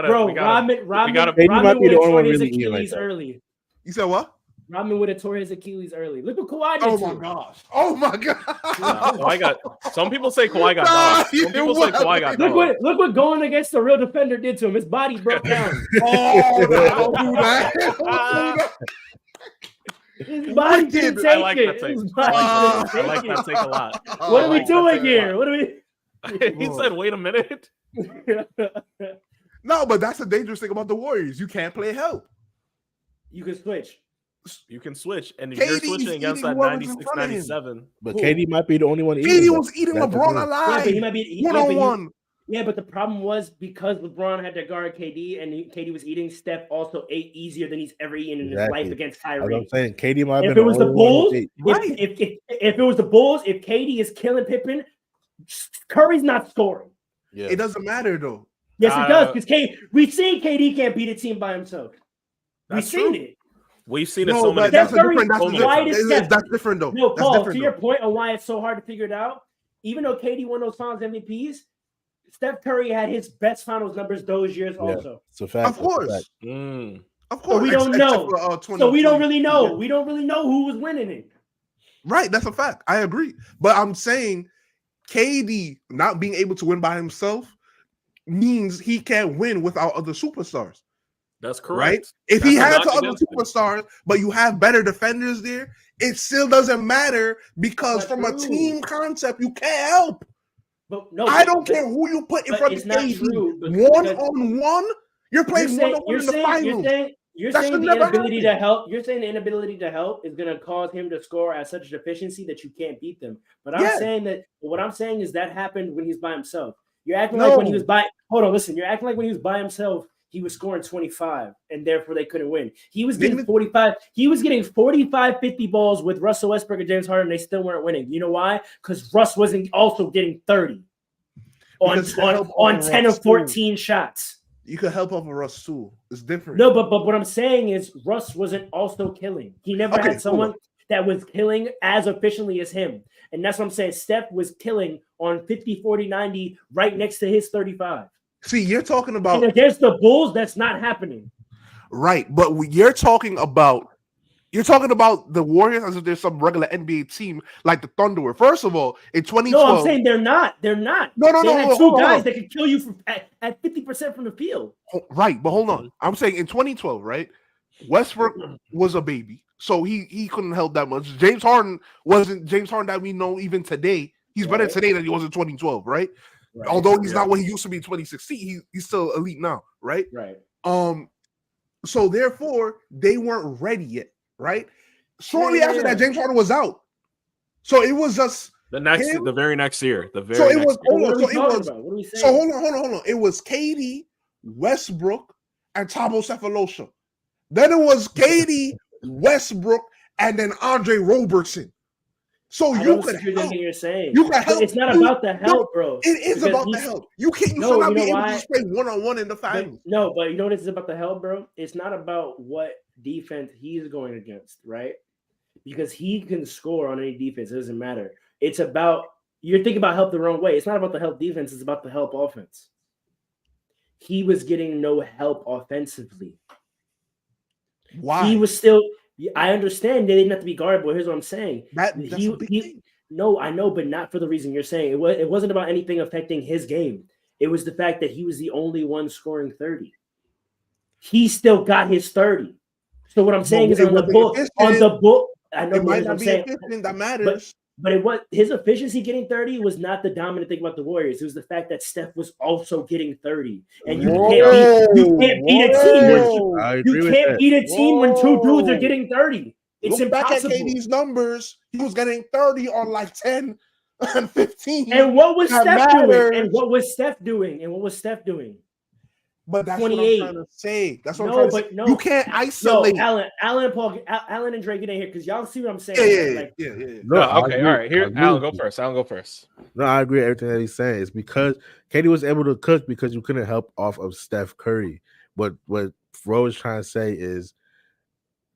Bro, Rodman might be the only one really eating Achilles early. You said what? Rodman would have tore his Achilles early. Look what Kawhi did. Oh to my him. gosh! Oh my god! Kawhi got. Some people say Kawhi got dogs. Some people say Kawhi got dogs. Look what going against the real defender did to him. His body broke down. Oh, don't do that! Don't do that. His body didn't take I like it. that take. His body I didn't like take that take a lot. What I are we like that doing take a here? lot. What are we? He said, "Wait a minute." No, but that's the dangerous thing about the Warriors. You can't play help. You can switch. You can switch, and if KD you're is switching against eating that whoever's in 96, front of him. 97. But Cool. KD might be the only one eating. KD that. was eating That's the LeBron thing. alive. Yeah, but he might be one on one. Yeah, but the problem was because LeBron had to guard KD and KD was eating, Steph also ate easier than he's ever eaten in his Exactly. life against That's what Kyrie. I'm saying. KD might have If been it was the only one who Bulls, ate. Right. if it was the Bulls, if KD is killing Pippen, Curry's not scoring. Yeah. It doesn't matter though. Yes, it does, because we've seen KD can't beat a team by himself. We've That's seen true. it. We've seen it No, so many but that's times. a different. That's, So a many Why times. does Steph- that's different though. No, That's Paul, different, to your though. point on why it's so hard to figure it out, even though KD won those finals MVPs, Steph Curry had his best finals numbers those years Yeah. also. It's a fact. Of course, of course. So we don't except know. for, So we don't 20, really know. yeah. We don't really know who was winning it. Right, that's a fact. I agree. But I'm saying KD not being able to win by himself means he can't win without other superstars. That's correct. Right? If he That's had a to knock other against him. superstars, but you have better defenders there, it still doesn't matter because But from a true. team concept, you can't help. But no, I don't care who you put in but front of it's not KD. true, but- One because- on one, you're playing one on one in the finals. You're That saying should the never inability happen. to help. You're saying the inability to help is going to cause him to score at such deficiency that you can't beat them. But I'm Yeah. saying that what I'm saying is that happened when he's by himself. You're acting like when he was by. Hold on, listen. You're acting like when he was by himself, he was scoring 25, and therefore they couldn't win. He was getting 45. He was getting 45, 50 balls with Russell Westbrook and James Harden. They still weren't winning. You know why? Because Russ wasn't also getting 30 on Because you help off of 10 Russ of 14 shots. You could help off of Russ too. It's different. No, but what I'm saying is Russ wasn't also killing. He never Okay, had someone that was killing as efficiently as him. And that's what I'm saying. Steph was killing on 50, 40, 90 right next to his 35. See, you're talking about And against the Bulls, that's not happening. right, but you're talking about the Warriors as if there's some regular NBA team like the Thunder were. First of all, in 2012, No, I'm saying they're not. They're not. No, They had two hold on. guys that could kill you at 50% from the field. Right, but hold on. I'm saying in 2012, right? Westbrook was a baby, so he couldn't help that much. James Harden wasn't James Harden that we know even today. He's better today than he was in 2012, right? Although he's not what he used to be in 2016, he's still elite now, right? Right. So therefore they weren't ready yet, right? Shortly after that, James Harden was out, so it was just the very next year. The very so it next was. year. Hold on, so it was. What are we saying? So hold on. It was KD, Westbrook, and Thabo Sefolosha. Then it was KD, Westbrook, and then Andre Robertson. So I you don't could disagree with help. anything you're saying. You can But help. it's not about the help, bro. It is Because about the he's- help. You can't. You No, should not you be know able why? to just play one on one in the finals. No, but you know what this is about the help, bro? It's not about what defense he's going against, right? Because he can score on any defense. It doesn't matter. It's about you're thinking about help the wrong way. It's not about the help defense. It's about the help offense. He was getting no help offensively. Why? He was still. I understand they didn't have to be guarded, but here's what I'm saying. That's a big thing. No, I know, but not for the reason you're saying. It wasn't about anything affecting his game. It was the fact that he was the only one scoring 30. He still got his 30. So what I'm saying is on the book, I know It might what not I'm be saying. efficient. That matters. But it was his efficiency getting 30 was not the dominant thing about the Warriors. It was the fact that Steph was also getting 30. And you can't beat a team when two dudes are getting 30. It's Look impossible. back at KD's numbers. He was getting 30 on like 10 and 15. And what was That Steph doing? matters. And what was Steph doing? But that's 28. what I'm trying to say. That's what No, I'm trying to but say. no. You can't isolate. Alan and Paul, Alan and Dre, get in here because y'all see what I'm saying. Yeah. No, I okay, agree. all right. Here, I agree Alan, with go you. first. Alan, go first. No, I agree with everything that he's saying. It's because KD was able to cook because you couldn't help off of Steph Curry. But what Fro is trying to say is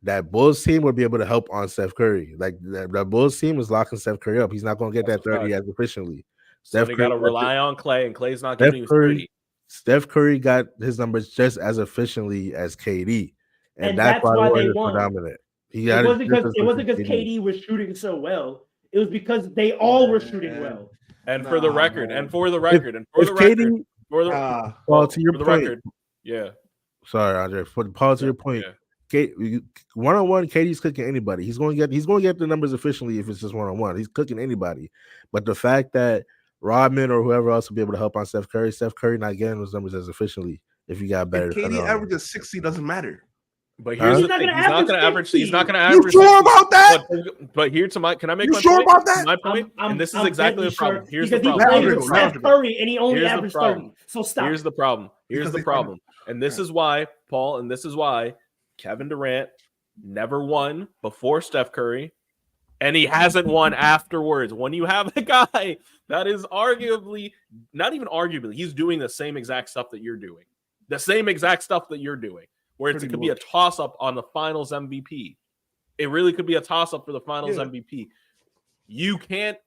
that Bulls team would be able to help on Steph Curry. Like that Bulls team is locking Steph Curry up. He's not going to get that 30 as efficiently. So they got to rely on Clay, and Clay's not Steph giving you Curry. 30. Steph Curry got his numbers just as efficiently as KD, And that's that's why why they Warriors were won. dominant. It wasn't because KD was shooting so well. It was because they all were shooting well. And for the record, Paul, to your point, record, yeah. Sorry, Andre. For Paul, to your point, one-on-one, KD's cooking anybody. He's going to get the numbers efficiently if it's just one-on-one. He's cooking anybody. But the fact that Rodman or whoever else will be able to help on Steph Curry not getting those numbers as efficiently if you got better. If KD averages 60, doesn't matter. But here's the thing: he's not going to average. He's not going to average. You sure about that? But here to my, can I make my sure point? about that? My point, and this is exactly the problem. Here's the problem. problem. He played with Steph Curry and he only averaged 30. So stop. Here's the problem. And this is why, Paul, and this is why Kevin Durant never won before Steph Curry, and he hasn't won afterwards. When you have a guy that is arguably, not even arguably, he's doing the same exact stuff that you're doing. Where it could be a toss-up on the finals MVP. It really could be a toss-up for the finals MVP. You can't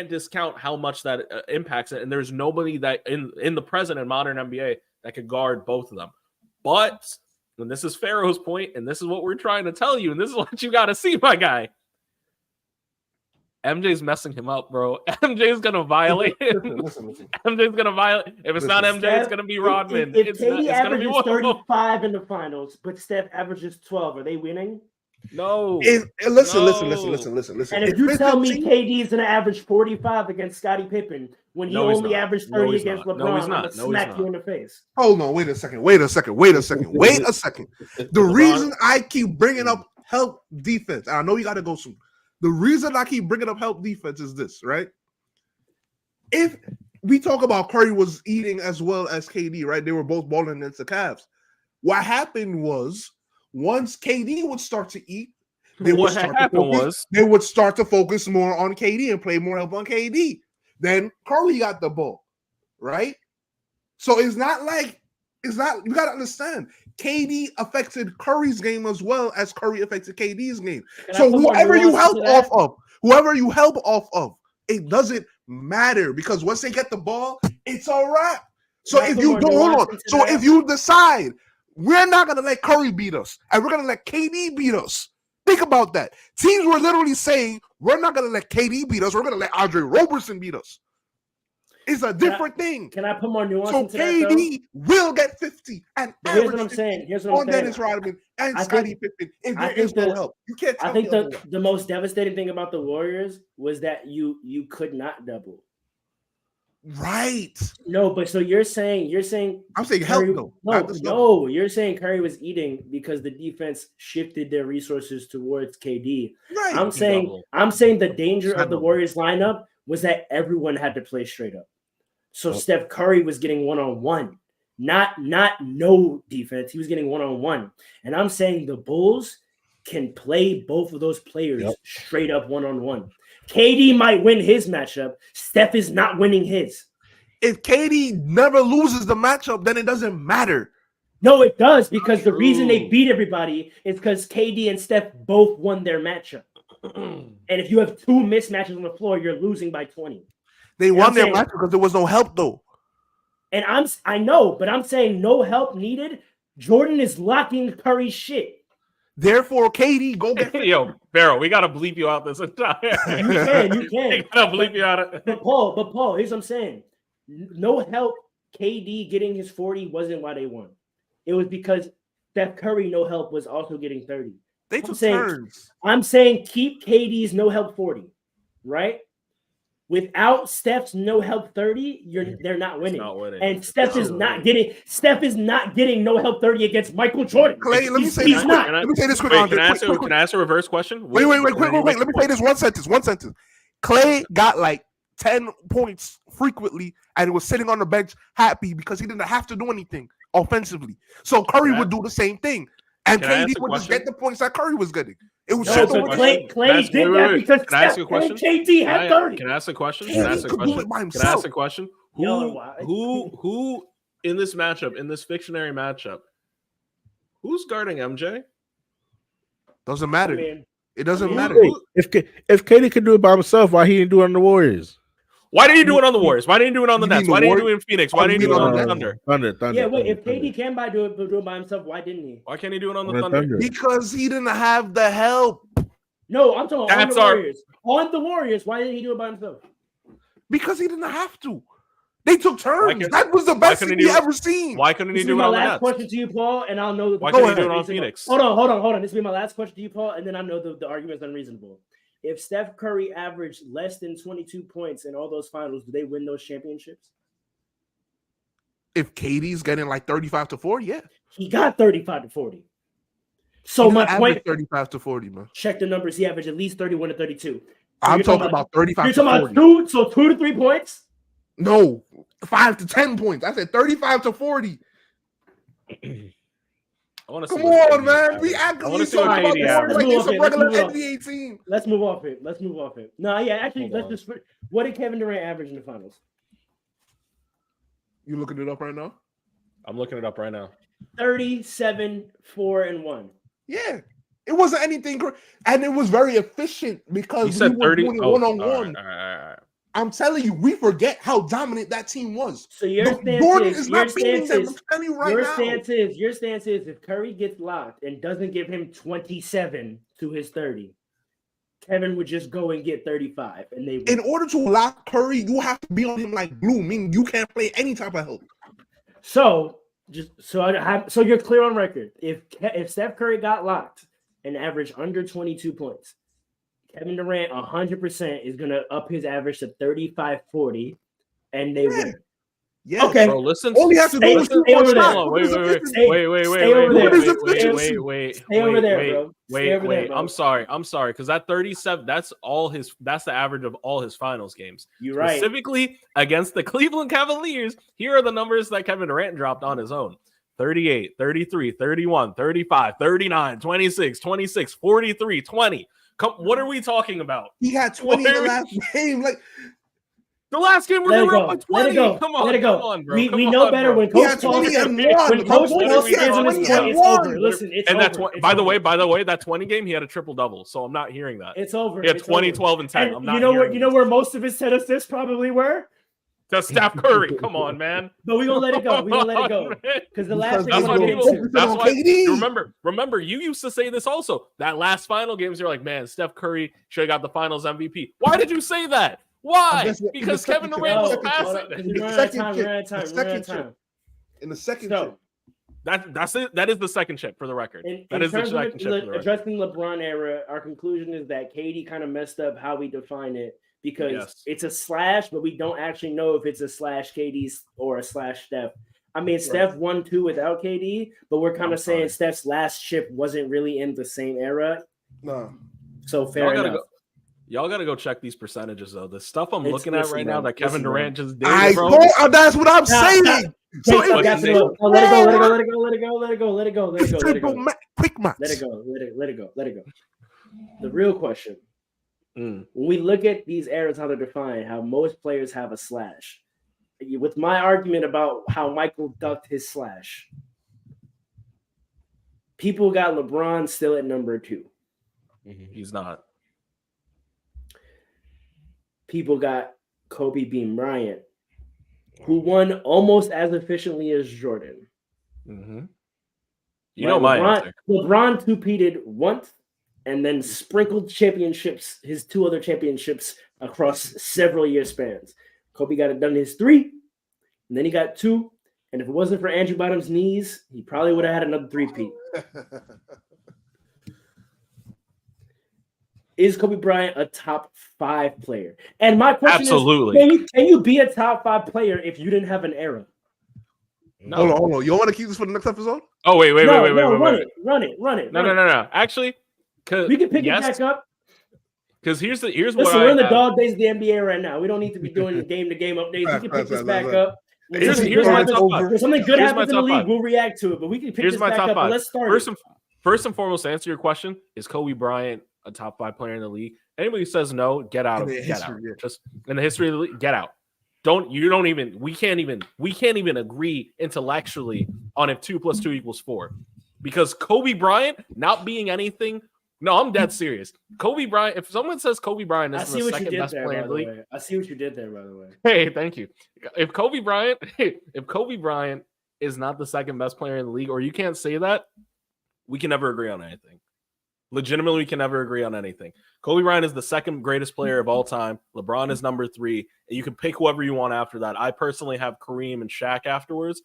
discount how much that impacts it, and there's nobody that in the present and modern NBA that could guard both of them. But when this is Pharaoh's point, and this is what we're trying to tell you, and this is what you got to see, my guy. MJ's messing him up, bro. MJ's gonna violate him. MJ's gonna violate. If it's not MJ, it's gonna be Rodman. If KD averages 35 in the finals, but Steph averages 12, are they winning? No. Listen. And if you tell me KD is gonna average 45 against Scottie Pippen when he only averaged 30 against LeBron, I'm gonna smack you in the face. Hold on, wait a second. The reason I keep bringing up help defense, and I know you got to go soon. The reason I keep bringing up help defense is this, right? If we talk about Curry was eating as well as KD, right? They were both balling against the Cavs. What happened was once KD would start to eat, they would start to focus more on KD and play more help on KD. Then Curry got the ball, right? So you gotta understand. KD affected Curry's game as well as Curry affected KD's game. So whoever you help off of, it doesn't matter because once they get the ball, it's a wrap. So if you don't hold on, so if you decide we're not gonna let Curry beat us and we're gonna let KD beat us, think about that. Teams were literally saying we're not gonna let KD beat us, we're gonna let Andre Roberson beat us. It's a different thing. Can I put more nuance into that? So KD will get 50 and here's what I'm saying. Dennis Rodman and Scottie Pippen. If there is no help, you can't. I think the most devastating thing about the Warriors was that you could not double. Right. No, but so you're saying I'm saying Curry, help. No, you're saying Curry was eating because the defense shifted their resources towards KD. Right. I'm saying the danger of the Warriors lineup was that everyone had to play straight up. So Steph Curry was getting one-on-one, not no defense. He was getting one-on-one. And I'm saying the Bulls can play both of those players straight up one-on-one. KD might win his matchup. Steph is not winning his. If KD never loses the matchup, then it doesn't matter. No, it does, because the reason they beat everybody is because KD and Steph both won their matchup. And if you have two mismatches on the floor, you're losing by 20. They won their match because there was no help, though. And I know, but I'm saying no help needed. Jordan is locking Curry's shit. Therefore, KD, go get Yo, Barrow, we gotta bleep you out this entire. You can. We gotta bleep you out. But Paul, here's what I'm saying. No help. KD getting his 40 wasn't why they won. It was because Steph Curry, no help, was also getting 30. They took turns. I'm saying keep KD's no help 40, right? Without Steph's no help 30, they're not winning. And Steph is not getting no help 30 against Michael Jordan. Clay, let me say this quick. Can I ask a reverse question? Wait, quick. Let me say this one sentence. Clay got like 10 points frequently and was sitting on the bench happy because he didn't have to do anything offensively. So Curry would do the same thing. And KD would just get the points that Curry was getting. It was Clay did that because can I ask a question? KD had 30. Can I ask a question? Can I ask a question? Who in this matchup, in this fictionary matchup, who's guarding MJ? Doesn't matter. It doesn't matter. If KD could do it by himself, why he didn't do it on the Warriors? Why didn't you do it on the Warriors? Why didn't you do it on the You Nets? mean the Why didn't you do Warriors? it in Phoenix? Why didn't you do it on the Thunder? Thunder. Yeah, wait. If Thunder. KD can do it by himself, why didn't he? Why can't he do it on the On the Thunder? Thunder. Because he didn't have the help. No, I'm talking on That's the our- Warriors. On the Warriors, why didn't he do it by himself? Because he didn't have to. They took turns. couldn't- That was the why best couldn't thing he we do- ever seen. Why couldn't he This will do be it my on the last Nets? question to you, Paul, and I'll know. Why Go couldn't he ahead. do it on Phoenix? Hold on. This will be my last question to you, Paul, and then I know the argument's unreasonable. If Steph Curry averaged less than 22 points in all those finals, do they win those championships? If KD's getting like 35 to 40, yeah. He got 35 to 40. So my point, 35 to 40, man. check the numbers. He averaged at least 31 to 32. So I'm you're talking about 35 You're to talking 40. about 2 to 3 points? No, 5 to 10 points. I said 35 to 40. I want to Come on, man. We actually see what talking about KD this averaged. like it's a Okay, regular let's move on. NBA team. Let's move off it. No, yeah, actually, Hold let's just. What did Kevin Durant average in the finals? You looking it up right now? I'm looking it up right now. 37, 4, and 1. Yeah. It wasn't anything and it was very efficient You because said we were 30. doing it Oh, one-on-one. all right. I'm telling you, we forget how dominant that team was. So your stance Jordan is is not beating them. I'm telling you right your now. stance is if Curry gets locked and doesn't give him 27 to his 30, Kevin would just go and get 35, and they would. In order to lock Curry, you have to be on him like glue, meaning you can't play any type of help. So you're clear on record. If Steph Curry got locked and averaged under 22 points, Kevin Durant 100% is going to up his average to 35-40, and they win. Yeah. Okay. Bro, listen. All you have to do is Stay over there. Wait. Stay over there, bro. Stay over there, bro. I'm sorry, because that 37, that's the average of all his finals games. You're right. Specifically against the Cleveland Cavaliers, here are the numbers that Kevin Durant dropped on his own. 38, 33, 31, 35, 39, 26, 26, 43, 20. What are we talking about? He had 20 in the last game. Like the last game we were up by 20. Let it go. Come on, let it go. Come on, bro. We know better when Coach Paul stands on his point. It's over. Listen, it's and over. By the way, that 20 game he had a triple double, so I'm not hearing that. It's over. He had 20, 12, and 10. And I'm not. You know where most of his set assists probably were. That's Steph Curry. Come on, man. But we're gonna let it go. Because the last thing that's we're gonna get into. That's why. Remember, you used to say this also. That last final games, you're like, man, Steph Curry should have got the Finals MVP. Why did you say that? Why? Because Kevin Durant was passing. In the second chip. That's it. That is the second chip for the record. That is the second chip. Addressing LeBron era, our conclusion is that KD kind of messed up how we define it. Because it's a slash, but we don't actually know if it's a slash KD or a slash Steph. I mean, Steph won 2 without KD, but we're kind of saying Steph's last chip wasn't really in the same era. No. So fair enough. Y'all gotta go check these percentages though. The stuff I'm looking at right now that Kevin Durant just did, bro. That's what I'm saying. So let it go. Quick match. Let it go. The real question. When we look at these eras, how they're defined, how most players have a slash. With my argument about how Michael ducked his slash, people got LeBron still at number 2. He's not. People got Kobe Bean Bryant, who won almost as efficiently as Jordan. You know my answer. LeBron two-peated once and then sprinkled championships, his 2 other championships across several year spans. Kobe got it done in his 3, and then he got 2. And if it wasn't for Andrew Bottom's knees, he probably would have had another 3-peat. Is Kobe Bryant a top 5 player? And my question is, can you be a top 5 player if you didn't have an era? No. Hold on. You want to keep this for the next episode? Oh, wait. Run it. No. Actually, we can pick it back up. Because here's Listen, we're in the dog days of the NBA right now. We don't need to be doing game-to-game updates. We can pick this back up. Here's my top 5. When something good happens in the league, we'll react to it. But we can pick this back up. But let's start. First and foremost, to answer your question, is Kobe Bryant a top 5 player in the league? Anybody who says no, get out. Just in the history of the league, get out. We can't even agree intellectually on if 2 + 2 = 4. Because Kobe Bryant not being anything No, I'm dead serious. Kobe Bryant. If someone says Kobe Bryant I is see the what you second did best there, player by in the the league, way. I see what you did there, by the way. hey, thank you. If Kobe Bryant is not the second best player in the league, or you can't say that, we can never agree on anything. Legitimately, we can never agree on anything. Kobe Bryant is the second greatest player of all time. LeBron is number 3. And you can pick whoever you want after that. I personally have Kareem and Shaq afterwards.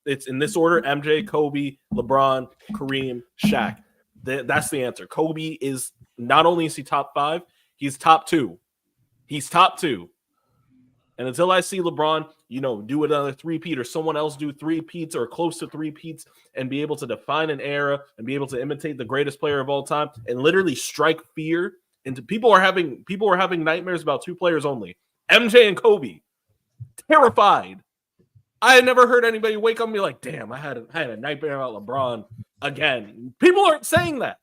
It's in this order: MJ, Kobe, LeBron, Kareem, Shaq. That's the answer. Kobe is not only is he top 5, he's top 2. He's top 2. And until I see LeBron, do another 3-peat or someone else do 3-peats or close to 3-peats and be able to define an era and be able to imitate the greatest player of all time and literally strike fear into people are having nightmares about 2 players only, MJ and Kobe. Terrified. I had never heard anybody wake up and be like, damn, I had a nightmare about LeBron again. People aren't saying that.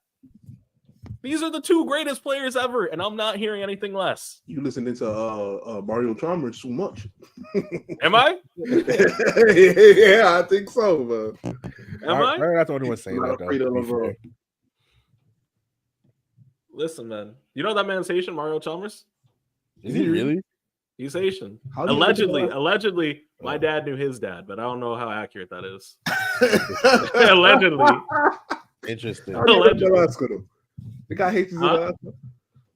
These are the 2 greatest players ever, and I'm not hearing anything less. You listening to Mario Chalmers too much? Am I? Yeah, I think so, man. Am I? That's the only one saying that, though. Listen, man. You know that man's Haitian, Mario Chalmers? Is he really? He's Haitian. Allegedly, my dad knew his dad, but I don't know how accurate that is. Allegedly. Interesting. Allegedly. They got Haitians in Alaska.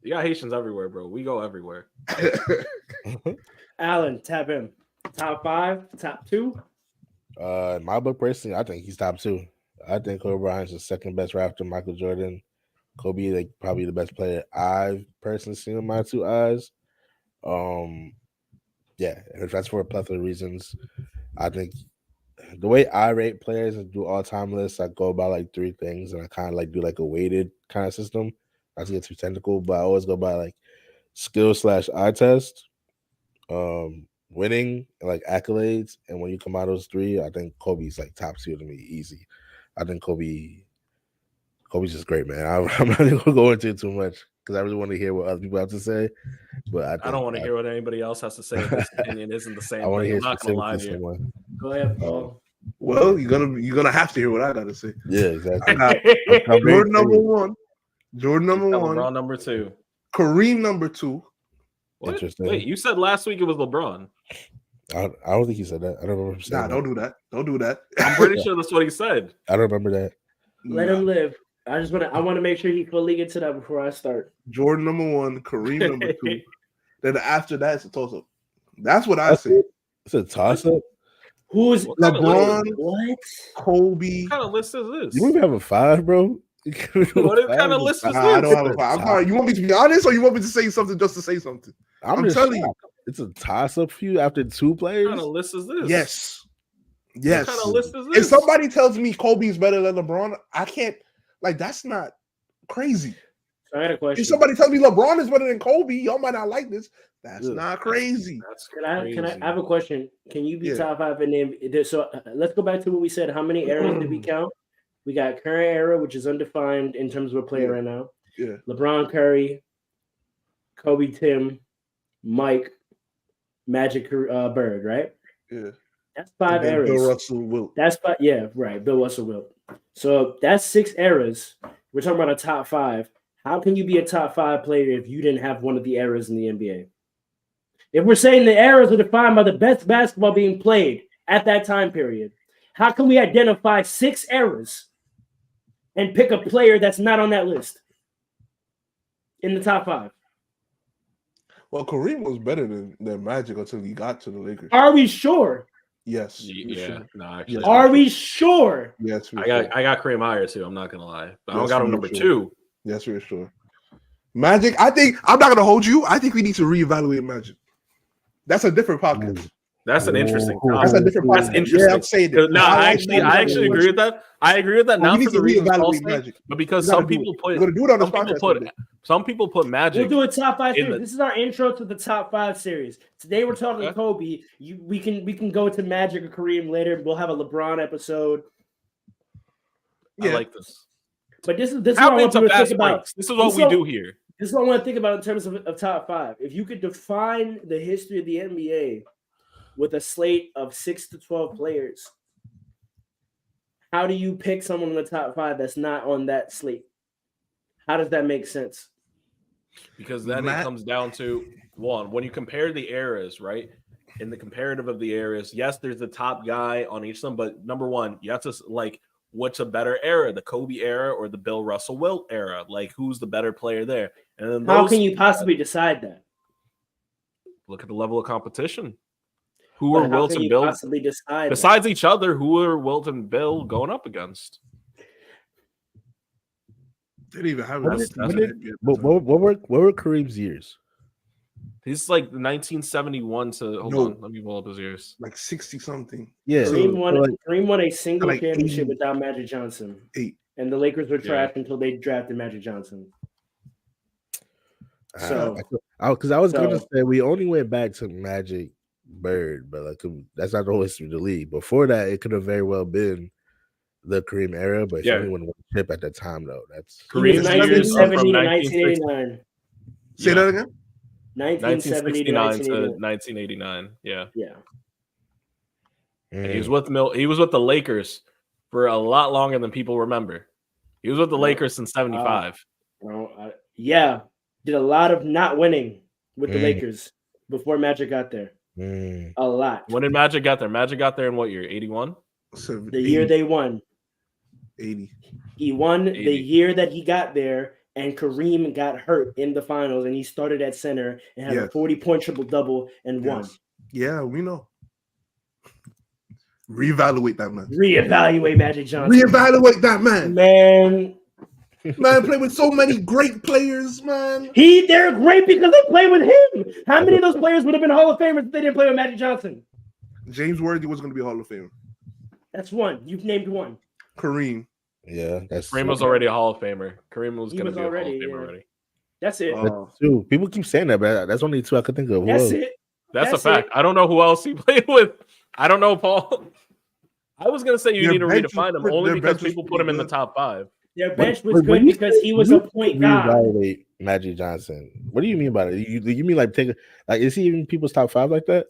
You got Haitians everywhere, bro. We go everywhere. Alan, tap him. Top 5, top 2? In my book, personally, I think he's top 2. I think Kobe Bryant's the second best after Michael Jordan. Kobe, like, probably the best player I've personally seen with my 2 eyes. Yeah, if that's for a plethora of reasons, I think the way I rate players and do all-time lists, I go by like 3 things, and I kind of like do like a weighted kind of system. Not to get too technical, but I always go by like skill/eye test, winning, and like accolades. And when you come out of those 3, I think Kobe's like top 2 to me, easy. I think Kobe's just great, man. I'm not going to go into it too much because I really want to hear what other people have to say. But I don't want to hear what anybody else has to say. If this opinion isn't the same. I'm not going to lie to you. Someone. Go ahead, Paul. Well, you're gonna have to hear what I gotta say. Yeah, exactly. Jordan number 1. Jordan number 1. LeBron number 2. Kareem number 2. What? Interesting. Wait, you said last week it was LeBron. I don't think he said that. I don't remember him saying that. Don't do that. Don't do that. I'm pretty sure that's what he said. I don't remember that. Let him live. I want to make sure he fully gets to that before I start. Jordan number 1, Kareem number 2. Then after that, it's a toss-up. That's what I say. It's a toss-up. Who's LeBron? What? Kobe. What kind of list is this? You don't even have a 5, bro. What kind of list is this? I don't have a 5. I'm sorry. You want me to be honest, or you want me to say something just to say something? I'm telling you, it's a toss-up for you after 2 players. What kind of list is this? Yes. What kind of list is this? If somebody tells me Kobe's better than LeBron, I can't. Like, that's not crazy. I had a question. If somebody tells me LeBron is better than Kobe, y'all might not like this. That's not crazy. Can I have a question? Can you be top 5 in the so let's go back to what we said. How many eras did we count? We got current era, which is undefined in terms of a player right now. Yeah. LeBron, Curry, Kobe, Tim, Mike, Magic, Bird, right? Yeah. That's 5 eras. Bill Russell, Wilt. That's 5. Yeah, right. Bill Russell, Wilt. So that's 6 eras. We're talking about a top 5. How can you be a top 5 player if you didn't have one of the eras in the NBA? If we're saying the eras are defined by the best basketball being played at that time period, how can we identify 6 eras and pick a player that's not on that list in the top 5? Well, Kareem was better than Magic until he got to the Lakers. Are we sure? Yes. Yeah. Sure. No, actually. Are we sure? Yes. I got Kareem higher too. I'm not gonna lie. But I don't got him number 2. Yes, we're sure. Magic. I think I'm not gonna hold you. I think we need to reevaluate Magic. That's a different podcast. That's an interesting. That's a different podcast. That's interesting. Yeah, I'm saying that. No, I actually agree with that. I agree with that. Not for the reason but because some people put. We're gonna do it on this podcast. Some people put Magic. We'll do a top 5 series. This is our intro to the top 5 series. Today we're talking Kobe. We can go to Magic or Kareem later. We'll have a LeBron episode. I like this. But this is what I want you to think about. This is what we do here. This is what I want to think about in terms of top 5. If you could define the history of the NBA with a slate of 6 to 12 players, how do you pick someone in the top 5 that's not on that slate? How does that make sense? Because then it comes down to one, when you compare the eras, right? In the comparative of the eras, yes, there's the top guy on each of them, but number one, you have to like, what's a better era, the Kobe era or the Bill Russell Wilt era? Like, who's the better player there? And then how can you possibly decide that? Look at the level of competition. Who are Wilt and Bill possibly decide besides that? each other? Who are Wilt and Bill going up against? They didn't even have what were Kareem's years? He's like 1971 to hold on. Let me pull up his years. Like 60 something. Yeah, Kareem won a single like championship 80. without Magic Johnson. 8. And the Lakers were trash until they drafted Magic Johnson. So, because I was gonna say we only went back to Magic Bird, but like that's not the history of the league. Before that, it could have very well been the Kareem era, but he only won one chip at the time, though. That's Kareem's years from 1989. Say that again. 1969 to 1989. Yeah. And he was with the Lakers for a lot longer than people remember. He was with the Lakers since 75. Did a lot of not winning with the Lakers before Magic got there. A lot. When did Magic got there? Magic got there in what year? 81? The year they won. 80. He won 80. The year that he got there, and Kareem got hurt in the finals, and he started at center and had a 40-point triple-double and won. Yeah, we know. Reevaluate that man. Reevaluate Magic Johnson. Reevaluate that man. Man, play with so many great players, man. They're great because they play with him. How many of those players would have been Hall of Famers if they didn't play with Magic Johnson? James Worthy was going to be a Hall of Famer. That's one. You've named one. Kareem. Yeah, Kareem was already a Hall of Famer. Kareem was going to be a Hall of Famer already. That's it. Two. People keep saying that, but that's only two I could think of. That's it. That's a fact. I don't know who else he played with. I don't know, Paul. I was going to say you need to redefine him only because people put him in the top 5. Their bench was good because he was a point guard. Reevaluate Magic Johnson. What do you mean by it? You mean like is he in people's top 5 like that?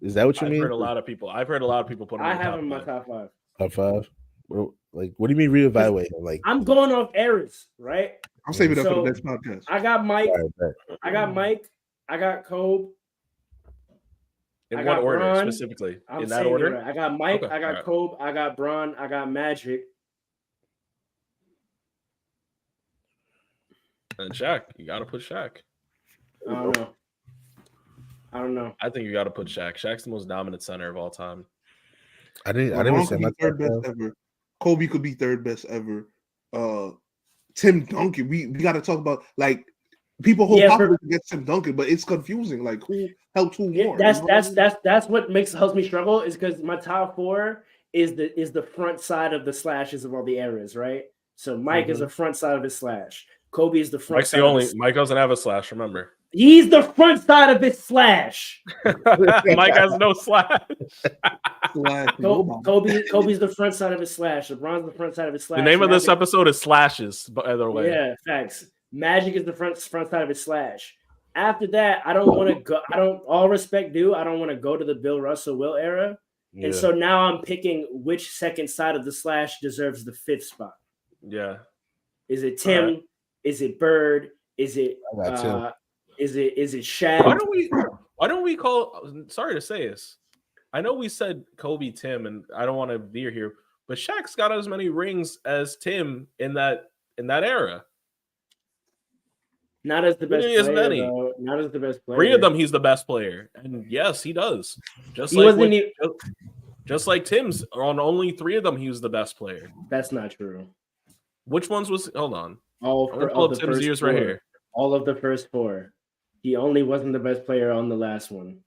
Is that what you mean? I've heard a lot of people put him in the top 5. I have him in my top 5. Top 5? Like, what do you mean reevaluate? Like, I'm going off eras, right? I'm saving that for the next podcast. I got Mike. I got Kobe. In what order Bron, specifically? In that order? Right. I got Mike. Okay, I got Kobe. I got Bron. I got Magic. And Shaq. You got to put Shaq. I don't know. I think you got to put Shaq. Shaq's the most dominant center of all time. I didn't say my third best ever. Kobe could be third best ever. Tim Duncan. We got to talk about like people hold popular against Tim Duncan, but it's confusing. Like who helped who more? That's what helps me struggle is because my top 4 is the front side of the slashes of all the eras, right? So Mike is the front side of his slash. Kobe is the front. Mike doesn't have a slash. Remember, he's the front side of his slash. Mike has no slash. Kobe's the front side of his slash. LeBron's the front side of his slash. The name of this episode is Slashes, by the way. Yeah, facts. Magic is the front side of his slash. After that, I don't want to go. I don't want to go to the Bill Russell Wilt era. Yeah. And so now I'm picking which second side of the slash deserves the 5th spot. Yeah. Is it Tim? Right. Is it Bird? Is it is it Shaq? Why don't we call? Sorry to say this. I know we said Kobe, Tim, and I don't want to veer here, but Shaq's got as many rings as Tim in that era. Not as the best player, though. Not as the best player. 3 of them, he's the best player, and yes, he does. Just like Tim's on only 3 of them, he was the best player. That's not true. Which ones was? Hold on. All of the Tim's years right here. All of the first 4. He only wasn't the best player on the last one.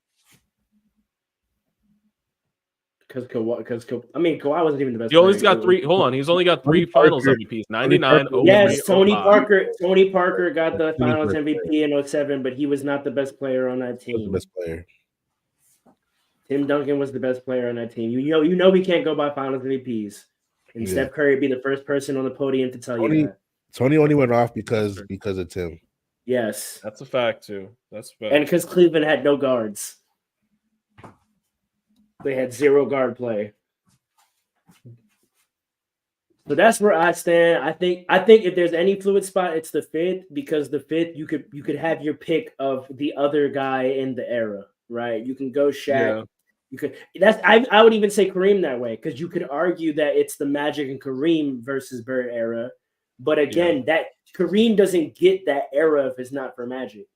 Because Kawhi wasn't even the best. He only got 3. Hold on, he's only got 3 Finals MVPs. 99. Yes, Tony Parker got the Finals MVP in 07, but he was not the best player on that team. The best player. Tim Duncan was the best player on that team. You know we can't go by Finals MVPs. And Steph Curry be the first person on the podium to tell you that. Tony only went off because of Tim. Yes, that's a fact too. That's a fact. And because Cleveland had no guards. They had 0 guard play. So that's where I stand. I think if there's any fluid spot, it's the fifth, because the fifth you could have your pick of the other guy in the era, right? You can go Shaq. Yeah. You could I would even say Kareem that way, because you could argue that it's the Magic and Kareem versus Bird era. But again, that Kareem doesn't get that era if it's not for Magic.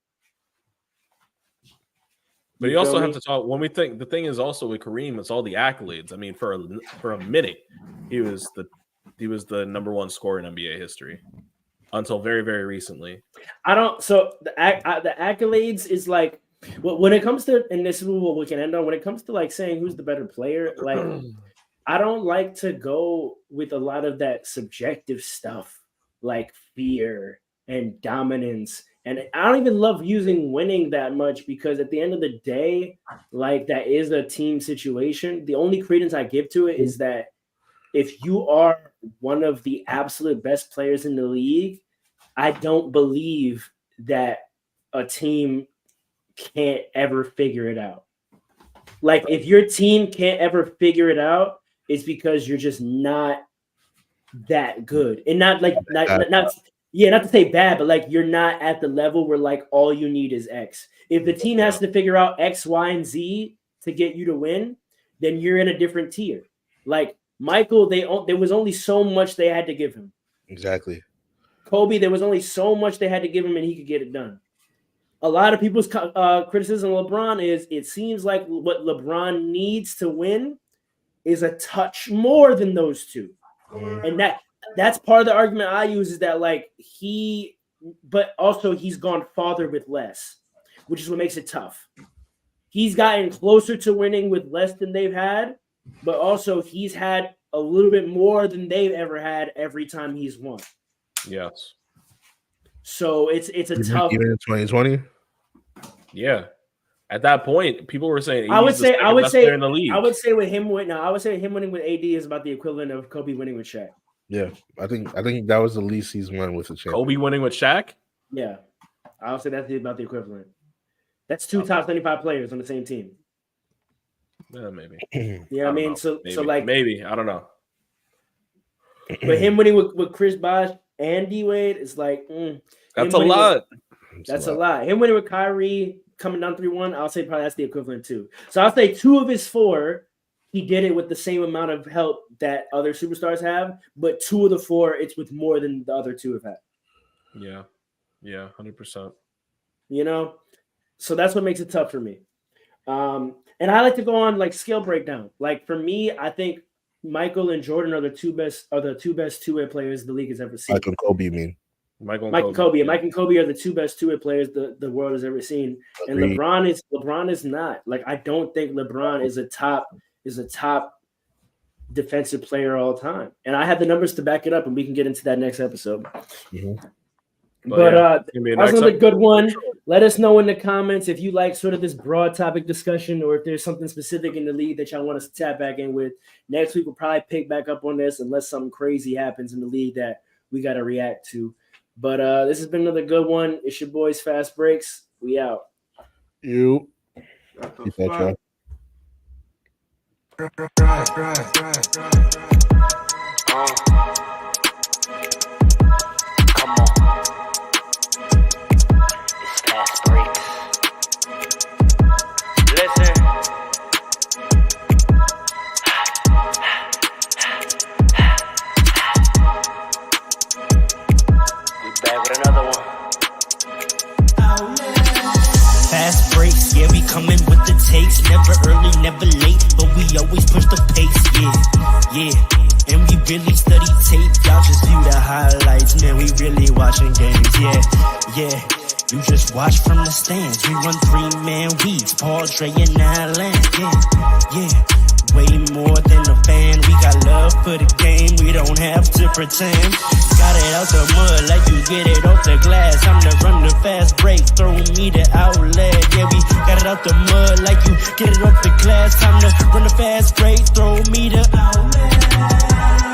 But you also have to talk when we think the thing is also with Kareem, it's all the accolades. I mean, for a minute, he was the number one scorer in NBA history until very, very recently. So the accolades is like, when it comes to, and this is what we can end on, when it comes to like saying who's the better player, like I don't like to go with a lot of that subjective stuff like fear and dominance. And I don't even love using winning that much, because at the end of the day, like, that is a team situation. The only credence I give to it is that if you are one of the absolute best players in the league, I don't believe that a team can't ever figure it out. Like, if your team can't ever figure it out, it's because you're just not that good. And not to say bad, but like, you're not at the level where like all you need is X. If the team has to figure out X, Y, and Z to get you to win, then you're in a different tier. Like Michael, there was only so much they had to give him. Exactly. Kobe, there was only so much they had to give him, and he could get it done. A lot of people's criticism of LeBron is it seems like what LeBron needs to win is a touch more than those two. And that's part of the argument I use, is that like but also he's gone farther with less, which is what makes it tough. He's gotten closer to winning with less than they've had, but also he's had a little bit more than they've ever had every time he's won. Yes. So it's a tough. Even in 2020. Yeah. At that point, people were saying I would say in the league. I would say him winning with AD is about the equivalent of Kobe winning with Shaq. Yeah, I think that was the least he's won with a champion. Kobe winning with Shaq? Yeah, I would say that's about the equivalent. That's two top 75 players on the same team. Yeah, maybe. Yeah, I mean, know. so Maybe. so like maybe, I don't know. But him winning with Chris Bosh and D Wade is like that's a lot. That's a lot. Him winning with Kyrie coming down 3-1, I'll say probably that's the equivalent too. So I'll say 2 of his 4, he did it with the same amount of help that other superstars have, but 2 of the 4, it's with more than the other 2 have had. Yeah. Yeah, 100%. You know? So that's what makes it tough for me. And I like to go on like skill breakdown. Like for me, I think Michael and Jordan are the two best two-way players the league has ever seen. Michael and Kobe, you mean? Mike and Kobe. Mike and Kobe are the 2 best two-way players the world has ever seen. And Agreed. LeBron is not. Like, I don't think LeBron is a top defensive player all time. And I have the numbers to back it up, and we can get into that next episode. Mm-hmm. But that was another good one. Let us know in the comments if you like sort of this broad topic discussion, or if there's something specific in the league that y'all want us to tap back in with. Next week, we'll probably pick back up on this unless something crazy happens in the league that we got to react to. But this has been another good one. It's your boys, Fast Breaks. We out. You. Peace out, y'all. Come on. It's Fast Breaks. Listen. We back with another one. Fast breaks, yeah, we coming with the takes. Never early, never late, but we always push the pace, yeah. And we really study tape, y'all just view the highlights. Man, we really watching games, yeah. You just watch from the stands. We run 3-man weeks, Paul, Dre, and Allen, yeah. Way more than a fan. We got love for the game. We don't have to pretend. Got it out the mud like you get it off the glass. I'm the run the fast break. Throw me the outlet. Yeah, we got it out the mud like you get it off the glass. Time to run the fast break. Throw me the outlet.